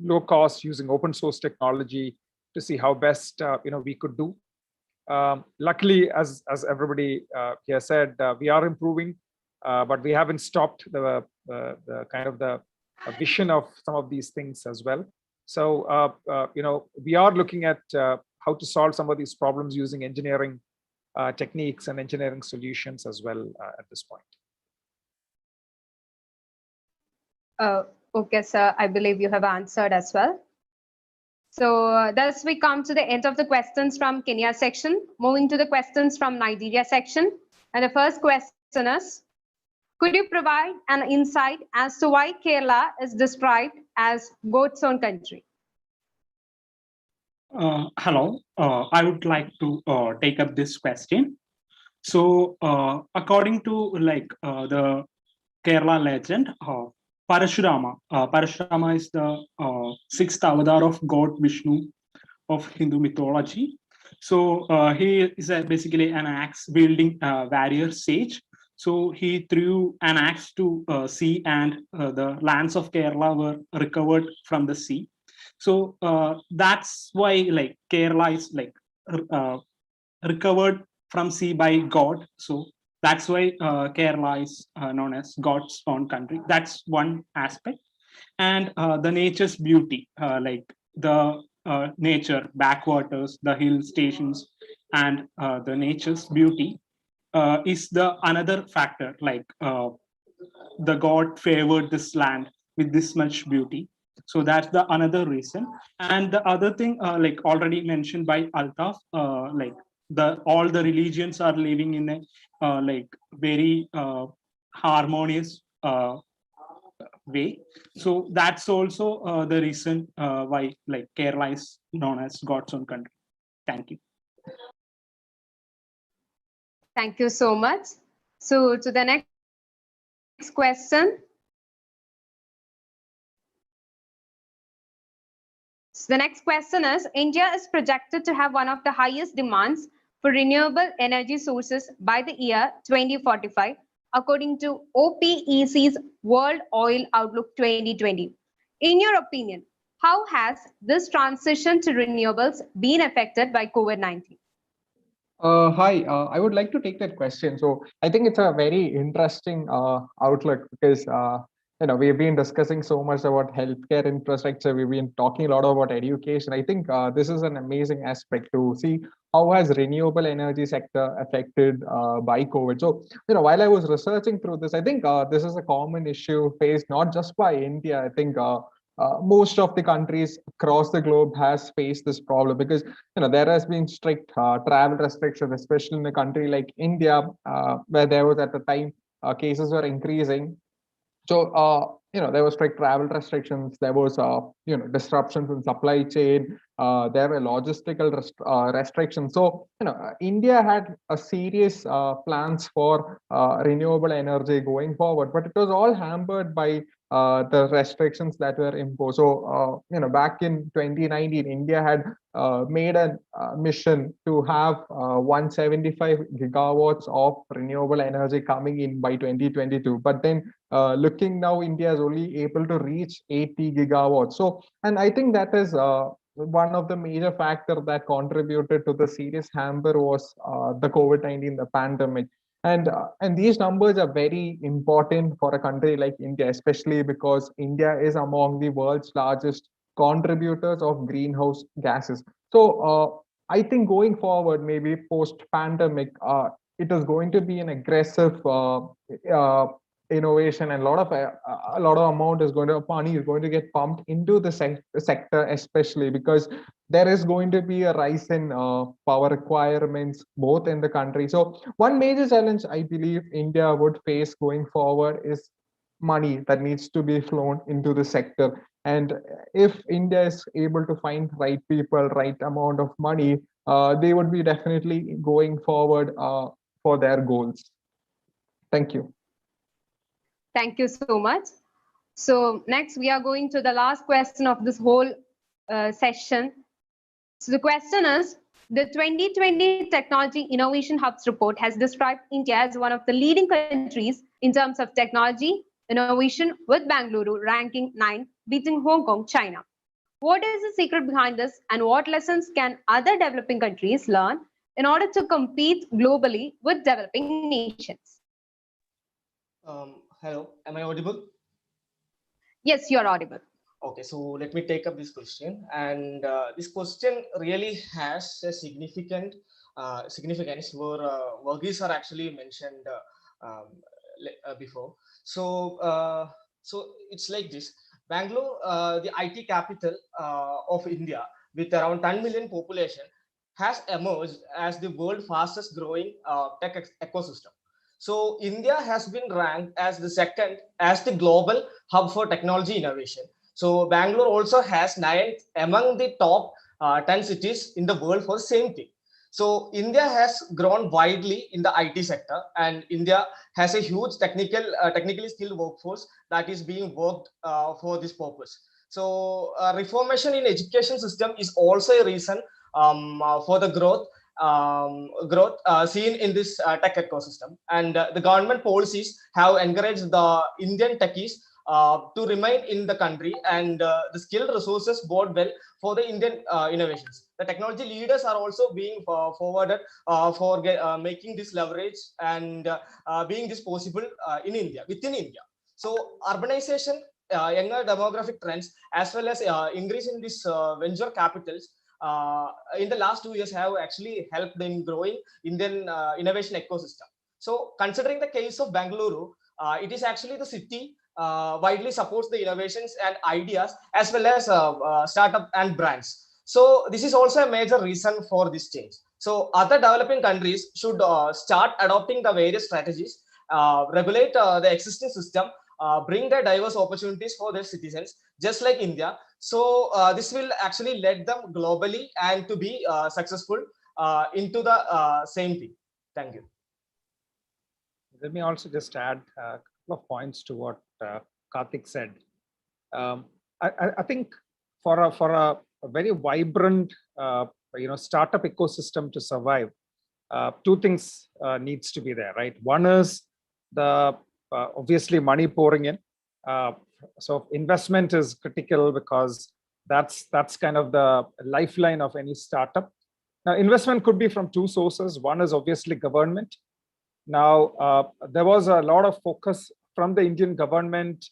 low cost, using open source technology, to see how best we could do. Luckily, as everybody here said, we are improving, but we haven't stopped the kind of the vision of some of these things as well. So, we are looking at how to solve some of these problems using engineering techniques and engineering solutions as well at this point. Okay, sir, I believe you have answered as well. So thus we come to the end of the questions from Kenya section. Moving to the questions from Nigeria section. And the first question is, could you provide an insight as to why Kerala is described as goat's own country? Hello, I would like to take up this question. So according to the Kerala legend, Parashurama is the sixth avatar of God Vishnu of Hindu mythology. So he is basically an axe wielding warrior sage. So he threw an axe to sea, and the lands of Kerala were recovered from the sea. So that's why Kerala is recovered from sea by God. So that's why Kerala is known as God's own country. That's one aspect. And the nature's beauty, the nature, backwaters, the hill stations, and the nature's beauty is the another factor. The God favored this land with this much beauty. So that's the another reason. And the other thing, already mentioned by Altaf, all the religions are living in a very harmonious way. So that's also the reason why Kerala is known as God's own country. Thank you. Thank you so much. So to the next question. So the next question is, India is projected to have one of the highest demands for renewable energy sources by the year 2045, according to OPEC's World Oil Outlook 2020. In your opinion, how has this transition to renewables been affected by COVID-19? Hi, I would like to take that question. So I think it's a very interesting outlook because we've been discussing so much about healthcare infrastructure. We've been talking a lot about education. I think this is an amazing aspect to see how has renewable energy sector affected by COVID. So while I was researching through this, I think this is a common issue faced not just by India. I think most of the countries across the globe has faced this problem because there has been strict travel restrictions, especially in a country like India, where there was at the time cases were increasing. So there were strict travel restrictions. There was disruptions in supply chain. There were logistical restrictions. So India had a serious plans for renewable energy going forward, but it was all hampered by the restrictions that were imposed. So back in 2019, India had made a mission to have 175 gigawatts of renewable energy coming in by 2022. But then looking now, India is only able to reach 80 gigawatts. So, and I think that is one of the major factors that contributed to the serious hamper was the COVID-19, the pandemic. And these numbers are very important for a country like India, especially because India is among the world's largest contributors of greenhouse gases. So I think going forward, maybe post-pandemic, it is going to be an aggressive innovation, and a lot of money is going to get pumped into the sector, especially because there is going to be a rise in power requirements both in the country. So one major challenge I believe India would face going forward is money that needs to be flown into the sector. And if India is able to find right people, right amount of money, they would be definitely going forward for their goals. Thank you. Thank you so much. So next we are going to the last question of this whole session. So the question is, the 2020 Technology Innovation Hubs report has described India as one of the leading countries in terms of technology innovation, with Bangalore ranking 9, beating Hong Kong, China. What is the secret behind this, and what lessons can other developing countries learn in order to compete globally with developing nations? Hello, am I audible? Yes, you're audible. Okay, so let me take up this question, and this question really has a significance where Verghese are actually mentioned before. So, it's like this: Bangalore, the IT capital of India, with around 10 million population, has emerged as the world's fastest growing tech ecosystem. So India has been ranked as the second as the global hub for technology innovation. So Bangalore also has 9th among the top 10 cities in the world for same thing. So India has grown widely in the IT sector, and India has a huge technically skilled workforce that is being worked for this purpose. So reformation in education system is also a reason for the growth seen in this tech ecosystem, and the government policies have encouraged the Indian techies to remain in the country, and the skilled resources bode well for the Indian innovations. The technology leaders are also being forwarded for making this leverage and being this possible within India. So urbanization, younger demographic trends, as well as increase in this venture capitals in the last 2 years have actually helped in growing Indian innovation ecosystem. So considering the case of Bangalore, it is actually the city widely supports the innovations and ideas, as well as startup and brands. So this is also a major reason for this change. So other developing countries should start adopting the various strategies, regulate the existing system, bring the diverse opportunities for their citizens, just like India. So this will actually lead them globally and to be successful into the same thing. Thank you. Let me also just add a couple of points to what Karthik said. I think for a very vibrant startup ecosystem to survive, two things needs to be there, right? One is the obviously money pouring in. So investment is critical because that's kind of the lifeline of any startup. Now, investment could be from two sources. One is obviously government. Now, there was a lot of focus from the Indian government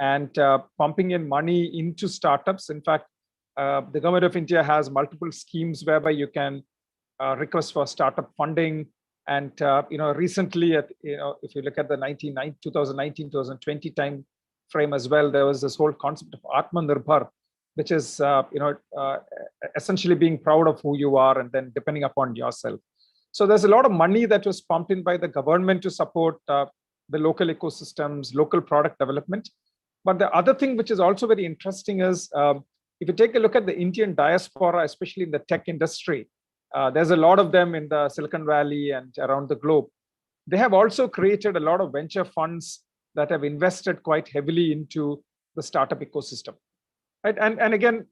and pumping in money into startups. In fact, the government of India has multiple schemes whereby you can request for startup funding. And recently, if you look at the 2019-2020 time frame as well, there was this whole concept of Atmanirbhar, which is essentially being proud of who you are and then depending upon yourself. So there's a lot of money that was pumped in by the government to support the local ecosystems, local product development. But the other thing which is also very interesting is if you take a look at the Indian diaspora, especially in the tech industry, there's a lot of them in the Silicon Valley and around the globe. They have also created a lot of venture funds that have invested quite heavily into the startup ecosystem. Right? And again,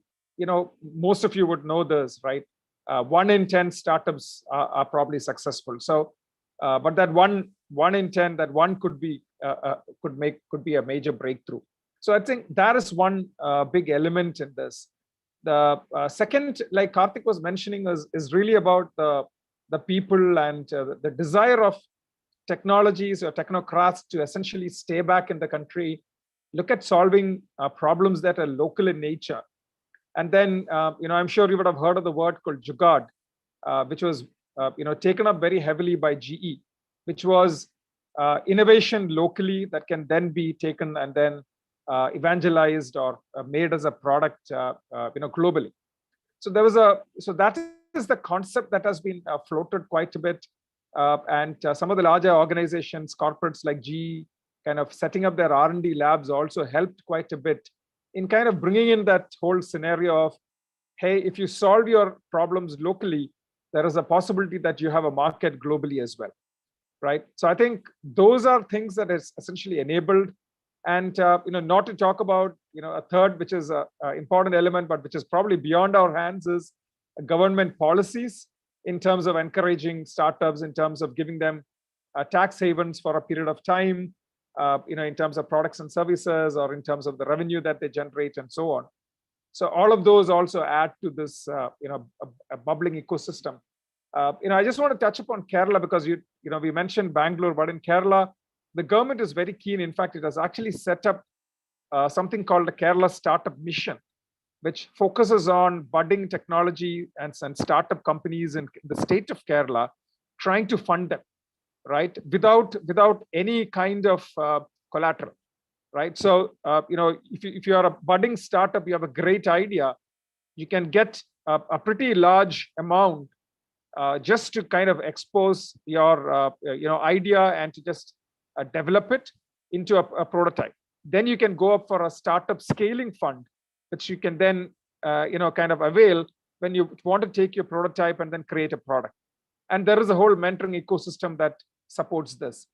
most of you would know this, right? 1 in 10 startups are probably successful. So, but that one in 10, that one could be a major breakthrough. So I think that is one big element in this. The second, like Karthik was mentioning, is really about the people and the desire of technologies or technocrats to essentially stay back in the country, look at solving problems that are local in nature. And then, I'm sure you would have heard of the word called Jugaad, which was, taken up very heavily by GE, which was innovation locally that can then be taken and then evangelized or made as a product, globally. So that is the concept that has been floated quite a bit. And some of the larger organizations, corporates like GE, kind of setting up their R&D labs also helped quite a bit in kind of bringing in that whole scenario of, hey, if you solve your problems locally, there is a possibility that you have a market globally as well, right? So I think those are things that is essentially enabled. And not to talk about a third, which is an important element, but which is probably beyond our hands, is government policies in terms of encouraging startups, in terms of giving them tax havens for a period of time, in terms of products and services, or in terms of the revenue that they generate, and so on. So all of those also add to this, a bubbling ecosystem. I just want to touch upon Kerala because we mentioned Bangalore, but in Kerala, the government is very keen. In fact, it has actually set up something called the Kerala Startup Mission, which focuses on budding technology and startup companies in the state of Kerala, trying to fund them, right, without any kind of collateral, right? So if you are a budding startup, you have a great idea, you can get a pretty large amount just to kind of expose your idea and to just develop it into a prototype. Then you can go up for a startup scaling fund, which you can then kind of avail when you want to take your prototype and then create a product. And there is a whole mentoring ecosystem that supports this.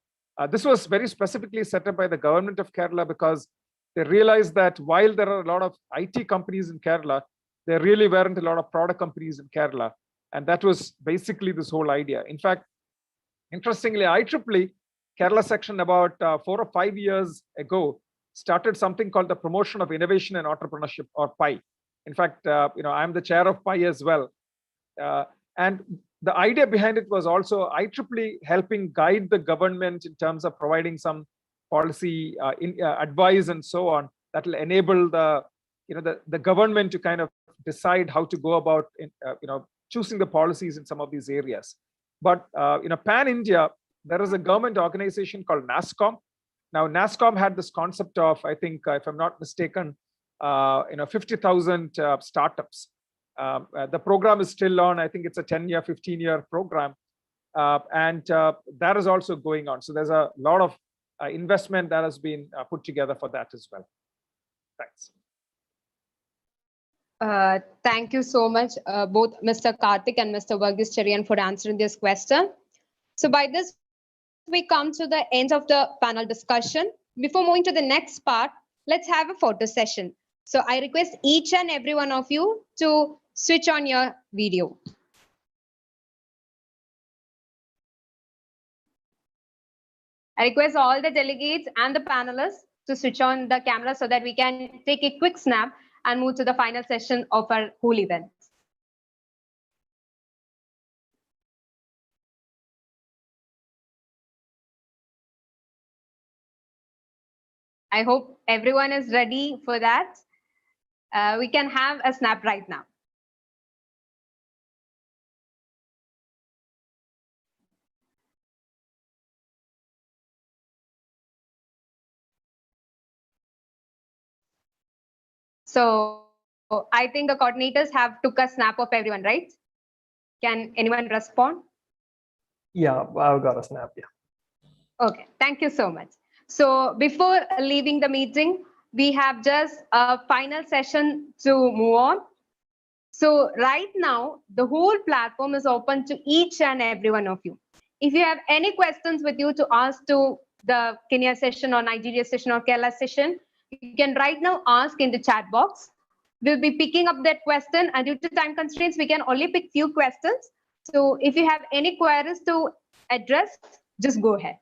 This was very specifically set up by the government of Kerala because they realized that while there are a lot of IT companies in Kerala, there really weren't a lot of product companies in Kerala. And that was basically this whole idea. In fact, interestingly, IEEE Kerala section about 4 or 5 years ago started something called the Promotion of Innovation and Entrepreneurship, or PI. In fact, I'm the chair of PI as well. And the idea behind it was also IEEE helping guide the government in terms of providing some policy advice and so on that will enable the government to kind of decide how to go about choosing the policies in some of these areas. But pan-India, there is a government organization called NASSCOM. Now, NASSCOM had this concept of, I think, if I'm not mistaken, 50,000 startups. The program is still on. I think it's a 10-year, 15-year program. And that is also going on. So there's a lot of investment that has been put together for that as well. Thanks. Thank you so much, both Mr. Karthik and Mr. Varghese Cherian, for answering this question. So by this, we come to the end of the panel discussion. Before moving to the next part, let's have a photo session. So I request each and every one of you to switch on your video. I request all the delegates and the panelists to switch on the camera so that we can take a quick snap and move to the final session of our whole event. I hope everyone is ready for that. We can have a snap right now. So I think the coordinators have took a snap of everyone, right? Can anyone respond? Yeah, I've got a snap, yeah. Okay, thank you so much. So before leaving the meeting, we have just a final session to move on. So right now, the whole platform is open to each and every one of you. If you have any questions with you to ask to the Kenya session or Nigeria session or Kerala session, you can right now ask in the chat box. We'll be picking up that question, and due to time constraints, we can only pick few questions. So if you have any queries to address, just go ahead.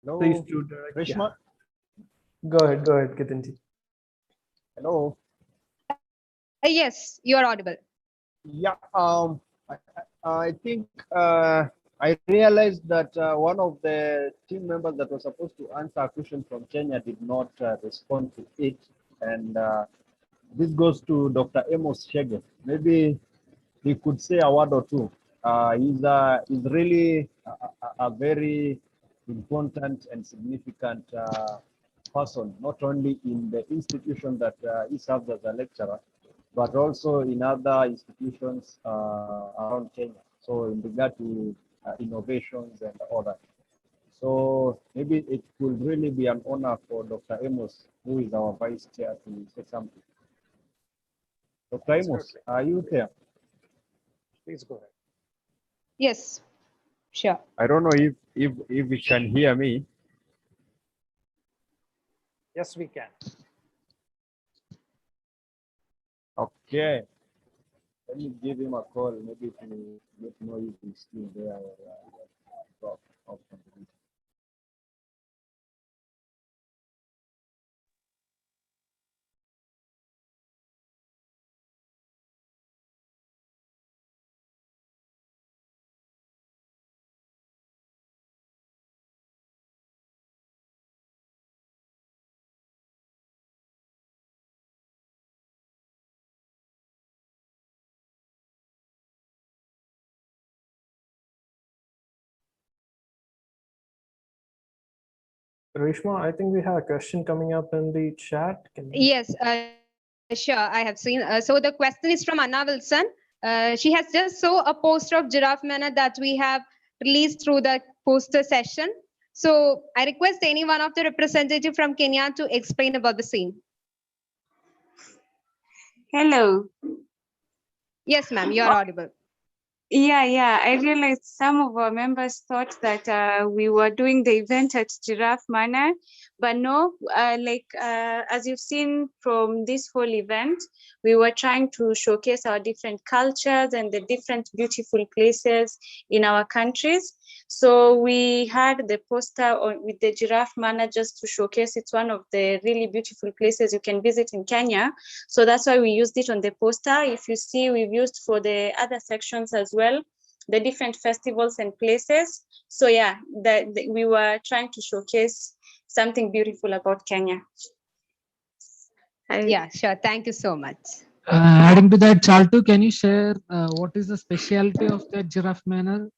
Hello, Please do direct. Reshma. Yeah. Go ahead, Ketanji. Hello. Yes, you are audible. Yeah, I think I realized that one of the team members that was supposed to answer a question from Kenya did not respond to it. And this goes to Dr. Amos Shege. Maybe he could say a word or two. He's really a very important and significant person, not only in the institution that he serves as a lecturer, but also in other institutions around Kenya. So in regard to innovations and all that. So maybe it could really be an honor for Dr. Amos, who is our vice chair, to say something. Dr. Amos, are you there? Please go ahead. Yes, sure. I don't know if you can hear me. Yes, we can. Okay. Let me give him a call, maybe to get to know if he's still there or Reshma, I think we have a question coming up in the chat. Yes, sure. I have seen. So the question is from Anna Wilson. She has just saw a poster of giraffe manner that we have released through the poster session. So I request any one of the representative from Kenya to explain about the same. Hello. Yes, ma'am, you are audible. Yeah. I realized some of our members thought that we were doing the event at Giraffe Manor, but no, as you've seen from this whole event, we were trying to showcase our different cultures and the different beautiful places in our countries. So we had the poster with the Giraffe Manor just to showcase it's one of the really beautiful places you can visit in Kenya. So that's why we used it on the poster. If you see, we've used for the other sections as well, the different festivals and places. So yeah, we were trying to showcase something beautiful about Kenya. Yeah, sure. Thank you so much. Adding to that, Chaltu, can you share what is the specialty of the Giraffe Manor?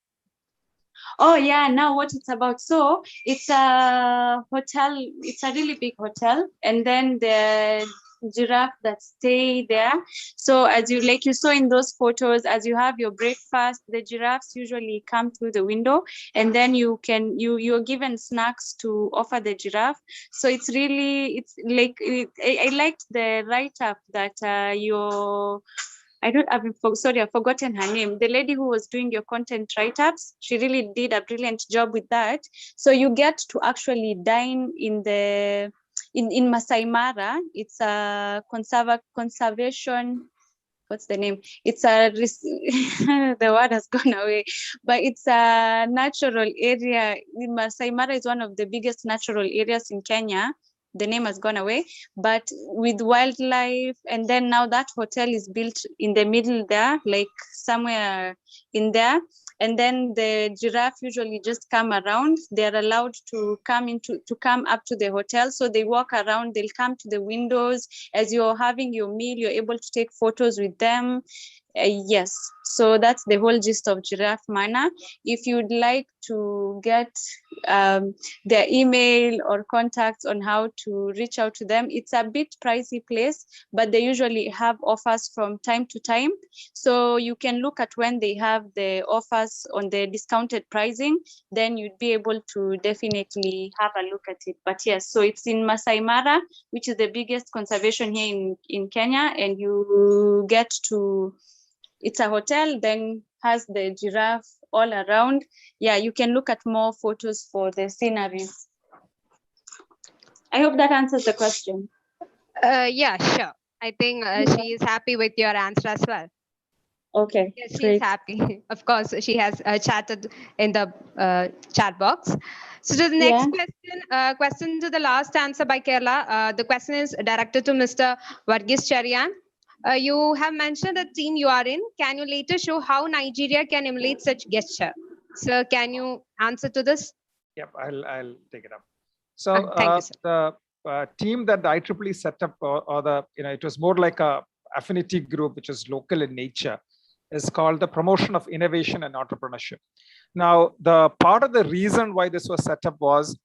Oh yeah, now what it's about. So it's a hotel, it's a really big hotel, and then the giraffe that stay there. So as you saw in those photos, as you have your breakfast, the giraffes usually come through the window, and then you're given snacks to offer the giraffe. So it's really, I liked the write-up that I've forgotten her name. The lady who was doing your content write-ups, she really did a brilliant job with that. So you get to actually dine in Masai Mara. It's a conservation. What's the name? It's the word has gone away, but it's a natural area. Masai Mara is one of the biggest natural areas in Kenya. The name has gone away, but with wildlife. And then now that hotel is built in the middle there, like somewhere in there. And then the giraffe usually just come around. They're allowed to come up to the hotel. So they walk around, they'll come to the windows. As you're having your meal, you're able to take photos with them. Yes, so that's the whole gist of Giraffe Manor. If you'd like to get their email or contacts on how to reach out to them, it's a bit pricey place, but they usually have offers from time to time. So you can look at when they have the offers on the discounted pricing, then you'd be able to definitely have a look at it. But yes, so it's in Masai Mara, which is the biggest conservation here in Kenya, and you get to, it's a hotel, then has the giraffe all around. Yeah, you can look at more photos for the sceneries. I hope that answers the question. Yeah, sure. I think she is happy with your answer as well. Okay. Yes, she is happy. Of course, she has chatted in the chat box. So to the next question to the last answer by Kerala. The question is directed to Mr. Varghese Cherian. You have mentioned the team you are in. Can you later show how Nigeria can emulate such gesture? Sir, can you answer to this? Yep, I'll take it up. So the team that the IEEE set up, or it was more like a affinity group, which is local in nature, is called the Promotion of Innovation and Entrepreneurship. Now, the part of the reason why this was set up was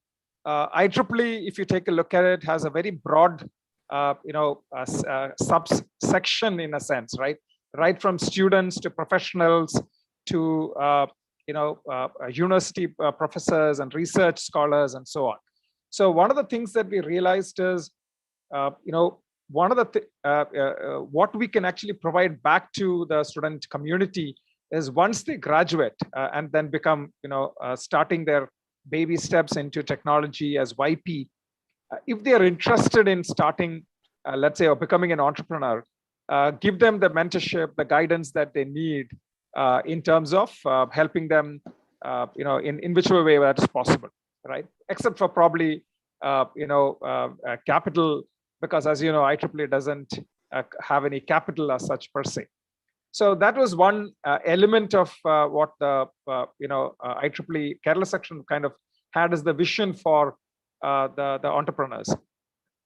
IEEE, if you take a look at it, has a very broad subsection in a sense, right? Right from students to professionals to university professors and research scholars and so on. So one of the things that we realized is, one of the what we can actually provide back to the student community is once they graduate and then become, starting their baby steps into technology as YP, if they are interested in starting, let's say, or becoming an entrepreneur, give them the mentorship, the guidance that they need in terms of helping them, in whichever way that's possible, right? Except for probably, capital, because as you know, IEEE doesn't have any capital as such per se. So that was one element of what the IEEE Kerala section kind of had as the vision for the entrepreneurs.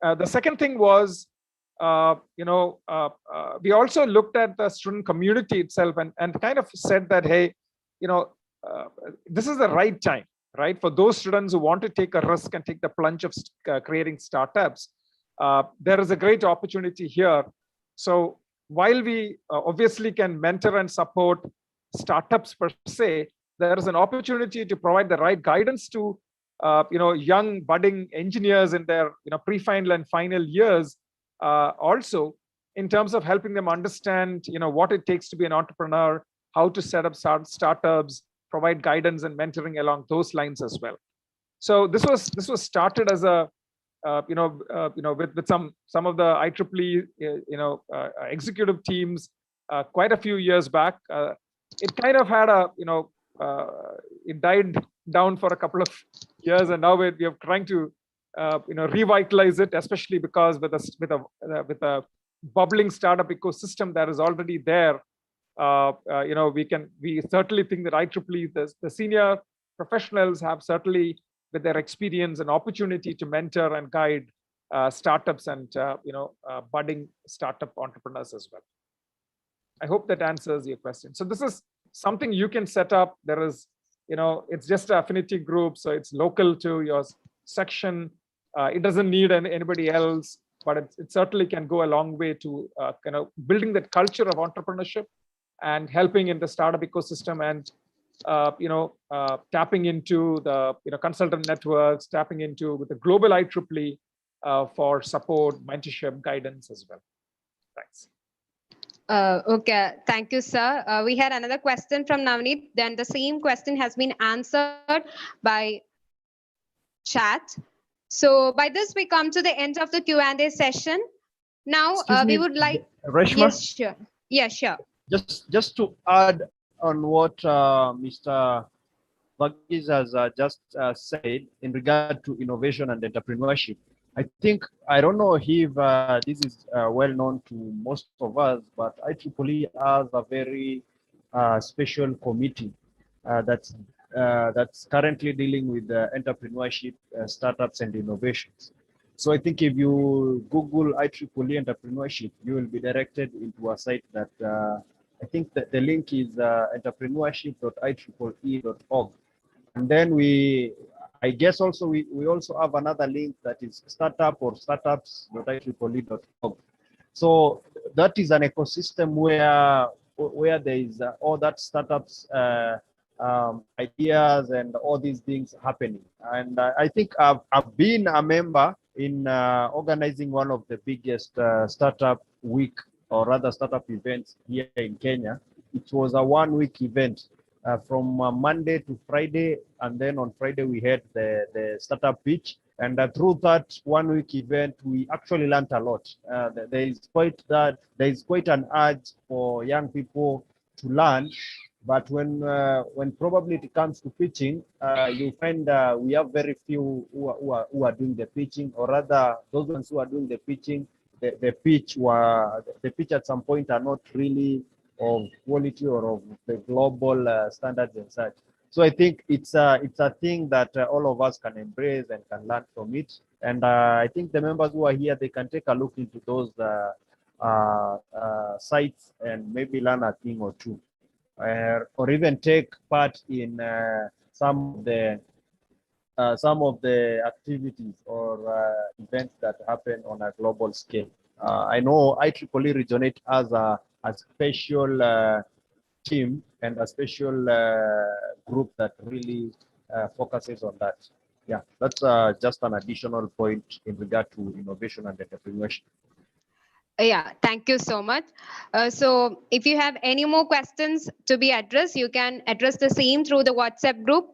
The second thing was, we also looked at the student community itself and kind of said that, hey, this is the right time, right, for those students who want to take a risk and take the plunge of creating startups. There is a great opportunity here. So while we obviously can mentor and support startups per se, there is an opportunity to provide the right guidance to young budding engineers in their pre-final and final years, also in terms of helping them understand what it takes to be an entrepreneur, how to set up startups, provide guidance and mentoring along those lines as well. So this was started as a with some of the IEEE executive teams quite a few years back. It kind of had a it died down for a couple of years, and now we are trying to revitalize it, especially because with a bubbling startup ecosystem that is already there. We certainly think that IEEE, the senior professionals have certainly, with their experience, and opportunity to mentor and guide startups and budding startup entrepreneurs as well. I hope that answers your question. So this is something you can set up. There is, it's just an affinity group, so it's local to your section. It doesn't need anybody else, but it certainly can go a long way to building that culture of entrepreneurship and helping in the startup ecosystem, and tapping into the consultant networks, tapping into with the global IEEE for support, mentorship, guidance as well. Thanks. Okay, thank you, sir. We had another question from Navneet. Then the same question has been answered by chat. So by this, we come to the end of the Q&A session. Now, we would like... Reshma? Yes, sure. Yeah, sure. Just to add on what Mr. Varghese has just said in regard to innovation and entrepreneurship. I don't know if this is well known to most of us, but IEEE has a very special committee that's currently dealing with entrepreneurship, startups, and innovations. So I think if you Google IEEE entrepreneurship, you will be directed into a site that I think that the link is entrepreneurship.ieee.org. And then I guess also we also have another link that is startup or startups.ieee.org. So that is an ecosystem where there is all that startups ideas and all these things happening. And I think I've been a member in organizing one of the biggest startup week, or rather startup events here in Kenya. It was a 1-week event from Monday to Friday, and then on Friday we had the startup pitch. And through that 1-week event, we actually learned a lot. There is quite an urge for young people to learn, but when probably it comes to pitching, you find we have very few who are doing the pitching, or rather those ones who are doing the pitching, the pitch at some point are not really of quality or of the global standards and such. So I think it's a thing that all of us can embrace and can learn from it. And I think the members who are here, they can take a look into those sites and maybe learn a thing or two, or even take part in some of the some of the activities or events that happen on a global scale. I know IEEE Regionate as a special team and a special group that really focuses on that. Yeah, that's just an additional point in regard to innovation and entrepreneurship. Yeah, thank you so much. So if you have any more questions to be addressed, you can address the same through the WhatsApp group.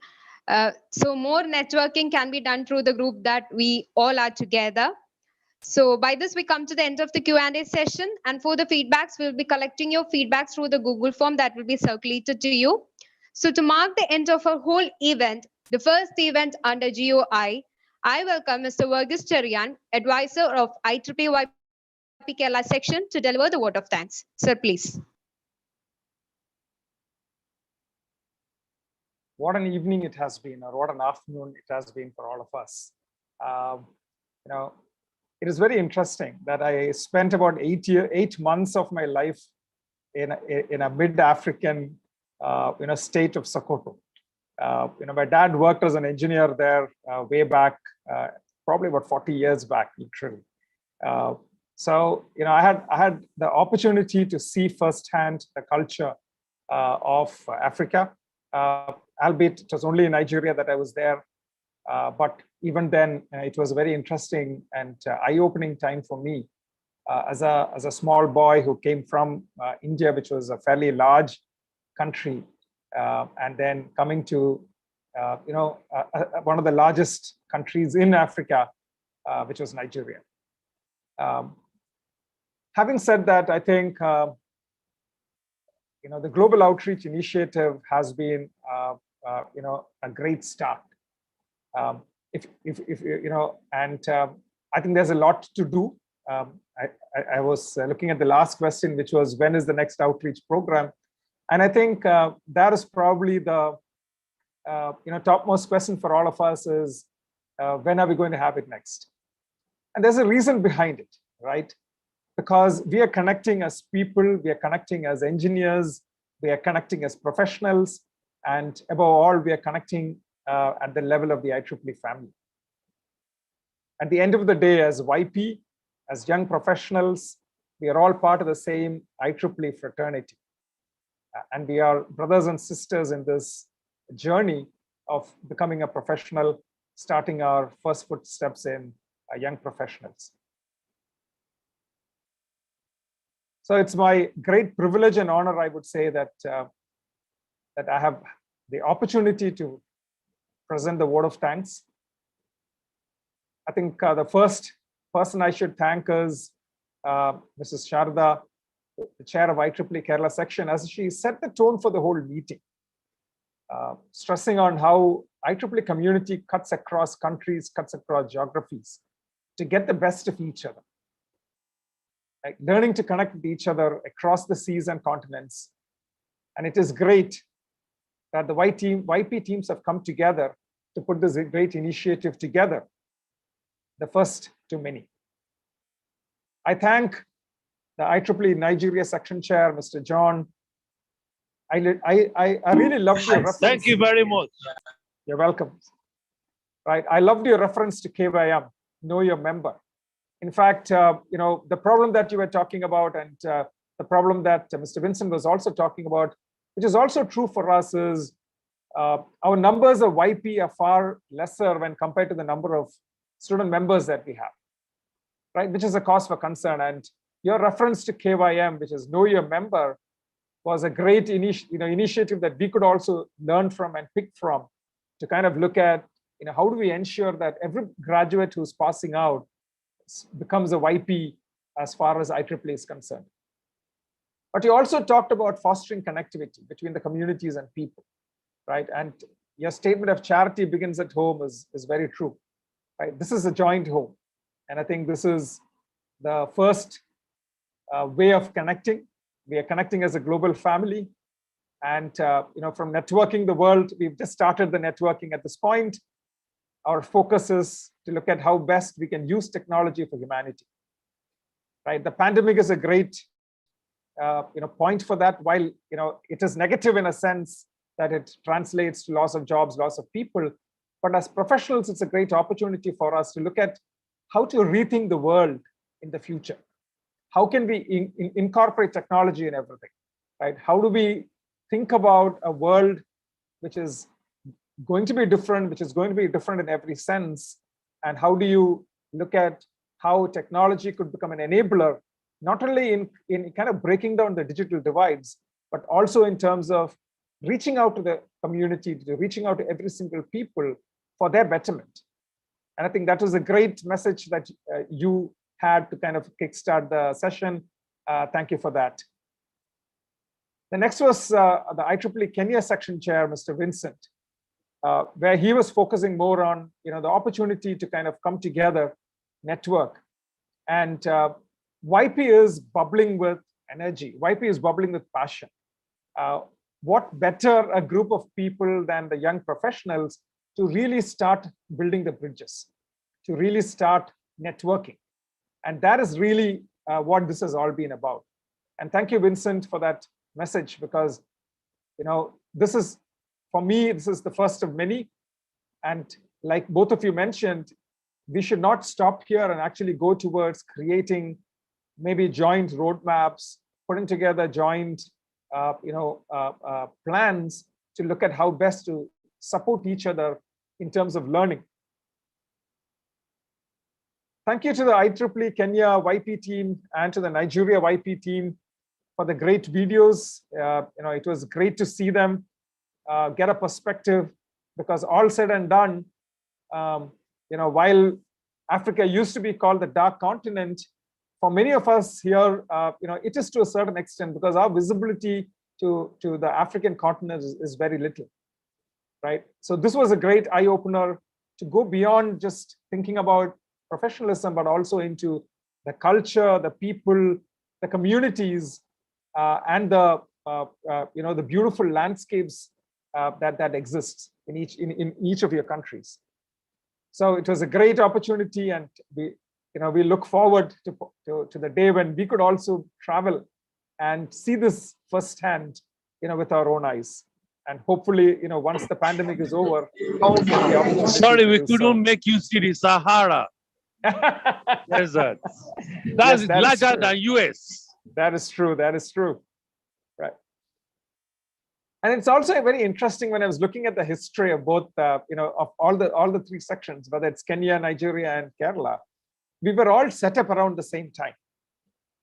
So more networking can be done through the group that we all are together. So by this, we come to the end of the Q&A session. And for the feedbacks, we'll be collecting your feedbacks through the Google form that will be circulated to you. So to mark the end of our whole event, the first event under GOI, I welcome Mr. Verghese Cherian, advisor of IEEE Kerala section, to deliver the vote of thanks. Sir, please. What an evening it has been, or what an afternoon it has been for all of us. You know, it is very interesting that I spent about 8 months of my life in a mid-African state of Sokoto. My dad worked as an engineer there way back, probably about 40 years back, literally. So I had the opportunity to see firsthand the culture of Africa, albeit it was only in Nigeria that I was there. But even then, it was a very interesting and eye-opening time for me as a small boy who came from India, which was a fairly large country, and then coming to one of the largest countries in Africa, which was Nigeria. Having said that, I think the Global Outreach Initiative has been a great start. I think there's a lot to do. I was looking at the last question, which was, when is the next outreach program? And I think that is probably the topmost question for all of us is, when are we going to have it next? And there's a reason behind it, right? Because we are connecting as people, we are connecting as engineers, we are connecting as professionals, and above all, we are connecting at the level of the IEEE family. At the end of the day, as YP, as young professionals, we are all part of the same IEEE fraternity. And we are brothers and sisters in this journey of becoming a professional, starting our first footsteps in young professionals. So it's my great privilege and honor, I would say, that I have the opportunity to present the vote of thanks. I think the first person I should thank is Mrs. Sharda, the chair of IEEE Kerala section, as she set the tone for the whole meeting, stressing on how IEEE community cuts across countries, cuts across geographies to get the best of each other. Like learning to connect with each other across the seas and continents. And it is great that the YP teams have come together to put this great initiative together, the first to many. I thank the IEEE Nigeria section chair, Mr. John. I really loved your reference. Thank you very much. You're welcome. Right, I loved your reference to KYM, know your member. In fact, the problem that you were talking about and the problem that Mr. Vincent was also talking about, which is also true for us, is our numbers of YP are far lesser when compared to the number of student members that we have, right? Which is a cause for concern. And your reference to KYM, which is know your member, was a great initiative that we could also learn from and pick from to kind of look at, how do we ensure that every graduate who's passing out becomes a YP as far as IEEE is concerned. But you also talked about fostering connectivity between the communities and people, right? And your statement of charity begins at home is very true, right? This is a joint home. And I think this is the first way of connecting. We are connecting as a global family. And from networking the world, we've just started the networking at this point. Our focus is to look at how best we can use technology for humanity, right? The pandemic is a great point for that. While it is negative in a sense that it translates to loss of jobs, loss of people, but as professionals, it's a great opportunity for us to look at how to rethink the world in the future. How can we incorporate technology in everything, right? How do we think about a world which is going to be different, in every sense? And how do you look at how technology could become an enabler, not only in kind of breaking down the digital divides, but also in terms of reaching out to the community, reaching out to every single people for their betterment. And I think that was a great message that you had to kind of kickstart the session. Thank you for that. The next was the IEEE Kenya section chair, Mr. Vincent, where he was focusing more on the opportunity to kind of come together, network. And YP is bubbling with energy. YP is bubbling with passion. What better a group of people than the young professionals to really start building the bridges, to really start networking. And that is really what this has all been about. And thank you, Vincent, for that message, because this is, for me, this is the first of many. And like both of you mentioned, we should not stop here and actually go towards creating maybe joint roadmaps, putting together joint plans to look at how best to support each other in terms of learning. Thank you to the IEEE Kenya YP team and to the Nigeria YP team for the great videos. It was great to see them get a perspective, because all said and done, while Africa used to be called the dark continent, for many of us here, it is to a certain extent, because our visibility to the African continent is very little, right? So this was a great eye-opener to go beyond just thinking about professionalism, but also into the culture, the people, the communities, and the the beautiful landscapes that exists in each of your countries. So it was a great opportunity, and we look forward to the day when we could also travel and see this firsthand, with our own eyes. And hopefully, once the pandemic is over, sorry, we couldn't make you see the Sahara desert. That's larger than US. That is true. That is true. Right. And it's also very interesting when I was looking at the history of both, of all the three sections, whether it's Kenya, Nigeria, and Kerala, we were all set up around the same time.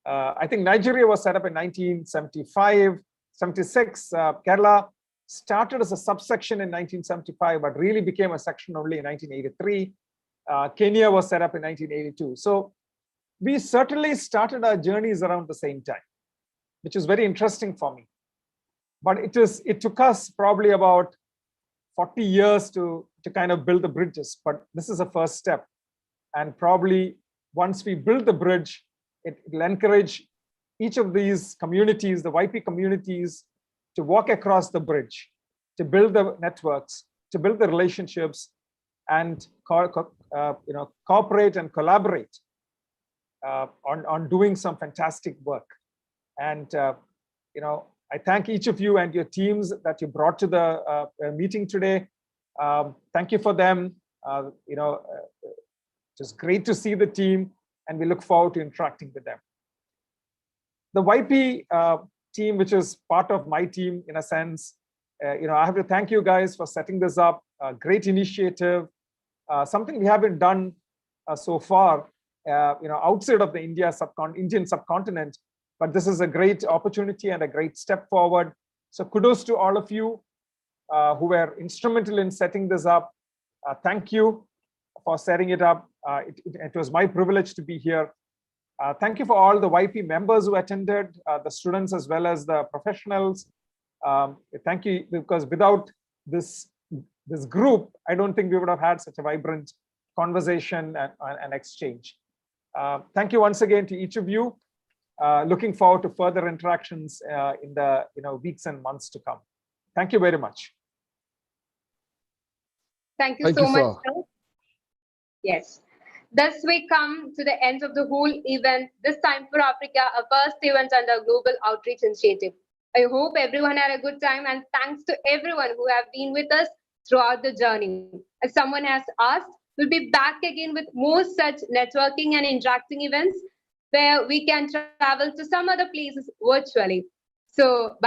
I think Nigeria was set up in 1975, 76. Kerala started as a subsection in 1975, but really became a section only in 1983. Kenya was set up in 1982. So we certainly started our journeys around the same time, which is very interesting for me. But it took us probably about 40 years to kind of build the bridges, but this is a first step. And probably once we build the bridge, it will encourage each of these communities, the YP communities, to walk across the bridge, to build the networks, to build the relationships, and cooperate and collaborate on doing some fantastic work. And I thank each of you and your teams that you brought to the meeting today. Thank you for them. Just great to see the team, and we look forward to interacting with them. The YP team, which is part of my team in a sense, I have to thank you guys for setting this up. A great initiative, something we haven't done so far, outside of the Indian subcontinent. But this is a great opportunity and a great step forward. So kudos to all of you who were instrumental in setting this up. Thank you for setting it up. It was my privilege to be here. Thank you for all the YP members who attended, the students as well as the professionals. Thank you, because without this group, I don't think we would have had such a vibrant conversation and exchange. Thank you once again to each of you. Looking forward to further interactions in the weeks and months to come. Thank you very much. Thank you so much, sir. Yes. Thus we come to the end of the whole event, this time for Africa, a first event under Global Outreach Initiative. I hope everyone had a good time, and thanks to everyone who have been with us throughout the journey. As someone has asked, we'll be back again with more such networking and interacting events where we can travel to some other places virtually. So by